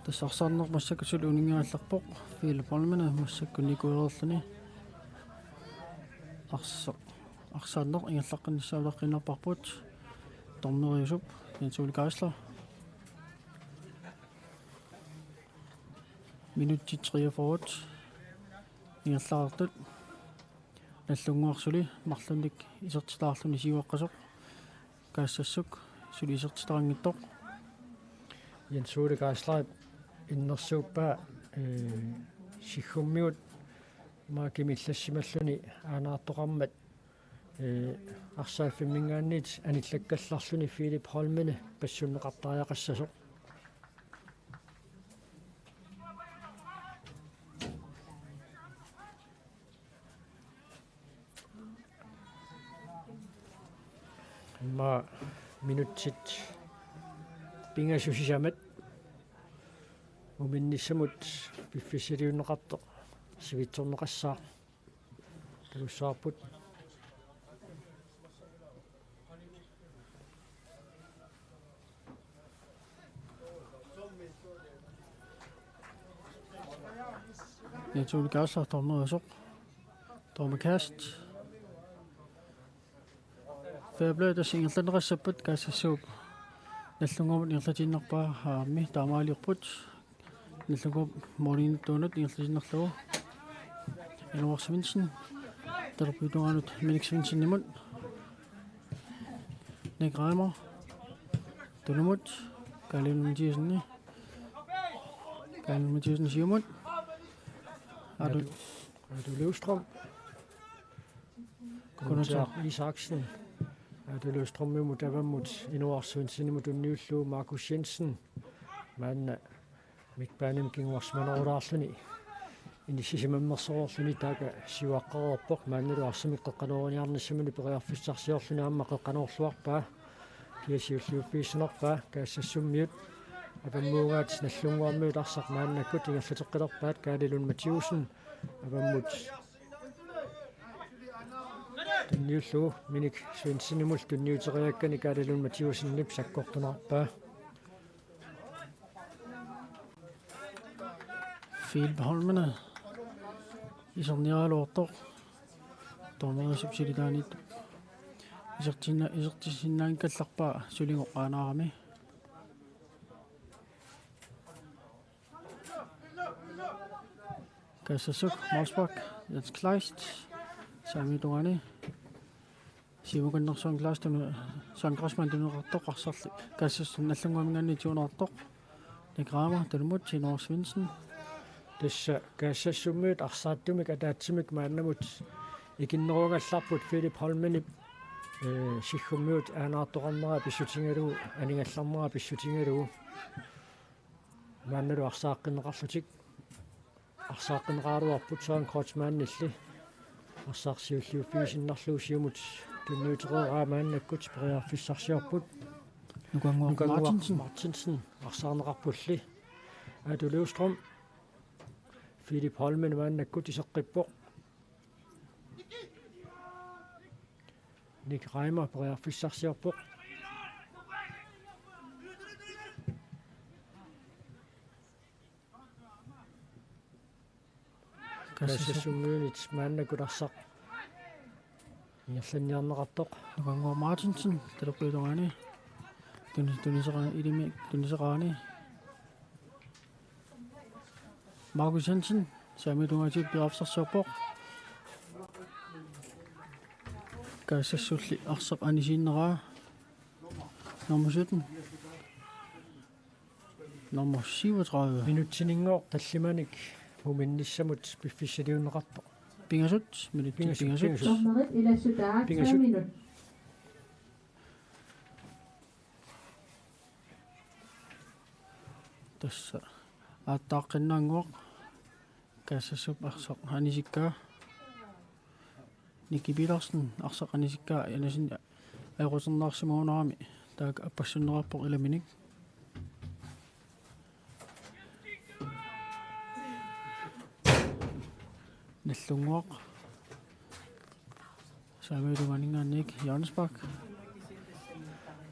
S2: тассарсаарнер массаккусул унингаалларпоқ Philip Holmene массаккуникуерерлани арсааннер ингерлаққиннссаалеққинерпарпут торнериусуп Jensuuli kaisla minut 43 ингерлаартут наллунгуарсули марлунник исертилаарлуни сиуаққасоқ Kagssagssuk сули исертиларангиттоқ
S1: Jensuuli kaisla иннерсууппаа сиггуммиут маакимиллассималлуни аанаартоқармат арсааффиммингаанниит аниллаккалларлуни Philip Holmene пассуннеқартариақассасоқ ма минутсит пингасусисамат уминниссамут пиффисилиуннеқартоқ сивитсорнеқассаа талуссаарпут Jensuuli kaisla torneriusoq tormakast Fairblade singerlanerassappat Kagssagssuk nallungumut ingerlatinnerpaa haammi taamaaliorput nallungum mooriniittuunut ingerlatinnerlugu inuarsiminsen terpuituanut miniksinnimmut Nick-Reimer tunumut Kalaallit siumut Adu Løvstrøm Kommentaar Isaksen. Det løstrømme mod der var mod Inuarsvensen mod Nyuslu Markus Jensen. Men mikbanem ging was man arsarluni. Indi sisimammersorluni taga siwaqarerpoq maannalu arsamikkeqqanuarniarnissamuni periarfissarsiorluni amma qeqqanorluarpaa kiasiulluuffiisnerpaa kaassasummiut avammuungaat nallunguarmiut arsaq maannakkut ingerlateqqilerpaat kaalilun Mathiusen avammut tunniullu minik Svensinimul tunniuteriakkani kaalilun Mathiusennip sakkortunarpaa
S2: Filbeholmene iserniraaluortoq tormeri subsidiaanit isertisinnaang kallarpaa sulingoqqaanaarami Kagssagssuk Morsbak Jens Kleist Samitungani Sivukannersuan Kleistunu Suan Grossman tunerartoq arsarli Kagssagssuk nallunguamingani tuunerartoq Nigrama tulmut Inuarsvensen Tässä Kagssagssummiut arsaattumik ataatsimik maannamut ikinnerungallarput Philip Holmeni sillummiut aanaartoqarnera pissutingalugu aningallarnera pissutingalugu maannalu arsaaqqinneqarlutik arsaaqqinneqaaluarput soan krotsmaannilli arsaarsiulliuffiisinnarluusiumut tunniutereeraa maannakkut periarfissarsiorput Nukanguaq Martinsen arsaarneqarpulli Adolewstrøm Philip Holmen maannakkut iseqqippoq Nick Reimer periarfissarsiorpoq Kagssagssummiunit maannakkut arsaq ingerlanniarneqartoq Nukanguaq Martinsen talerpuilungani tuniseraani Markus Jensen Samitungatiut piarfissarsiorpoq Kagssagsulli arsap anisiinneraa nummer 17 nummer 37
S1: minuttiningoor tallimanik muminnissamut piffissaliunneqarpoq
S2: Pingasut Pingasut
S3: Nummeret ila sudaa 3 minut
S2: Tässä aattaaqqinnanguaq Kagssagssuk arsaq anisikkaa Nikki Petersen arsaq anisikkaa yanasin aerusernaarsimuunerami taak appassunnerarpoq ilaminik nallunguaq Samitungaaningaannik Johannesburg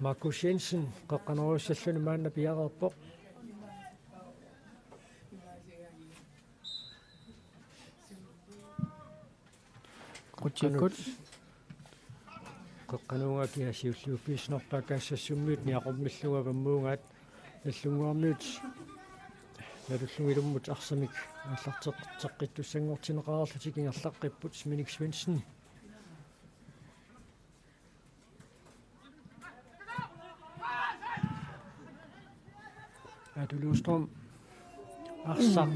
S1: Markus Jensen qaqqaneruussalluni maanna piareerpoq
S2: Qutsikut
S1: qaqqanuunga kiasiulluuffiisnerpaa Kagssagssummiut niaqormilluga vammuungaat nallunguarmiut nalullungilummut arsamik аллартеққиттуссангортинеқарерлутик ингерлаққиппут Minik Svendsen Adolewstrøm арсақ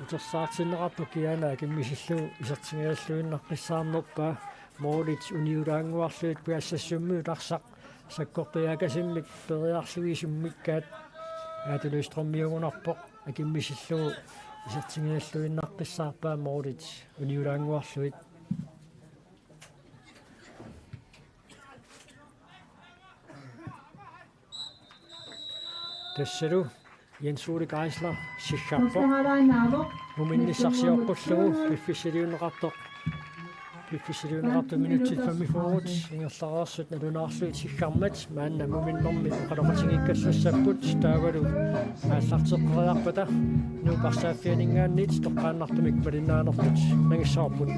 S1: утерсаартиннеқарпу киана киммисиллу исертингааллуиннаққиссаарнерпаа моолит униулаангуарлуит Kagssagssummiut арсақ саккорпиакасиммик периарлуисуммиккаат Adolewstrøm-миугунарпоқ акиммисиллу исертингааллуиннаққиссаарпаа моолит униулаангуарлуит тассалу Jens Ole Geisler сиккарпоқ муминнissarsiorpullugu piffissaliunneqartoq piffissaliunneqartu minuttit 45 ingerlaraarsut nalunaarluit sikkarmat maanna muminnermi qaloratigikkallssapput taavalu aallarteqqeriarpata nuuparsaaffianingaannit toqqaannartumik malinaanertut mangissaarput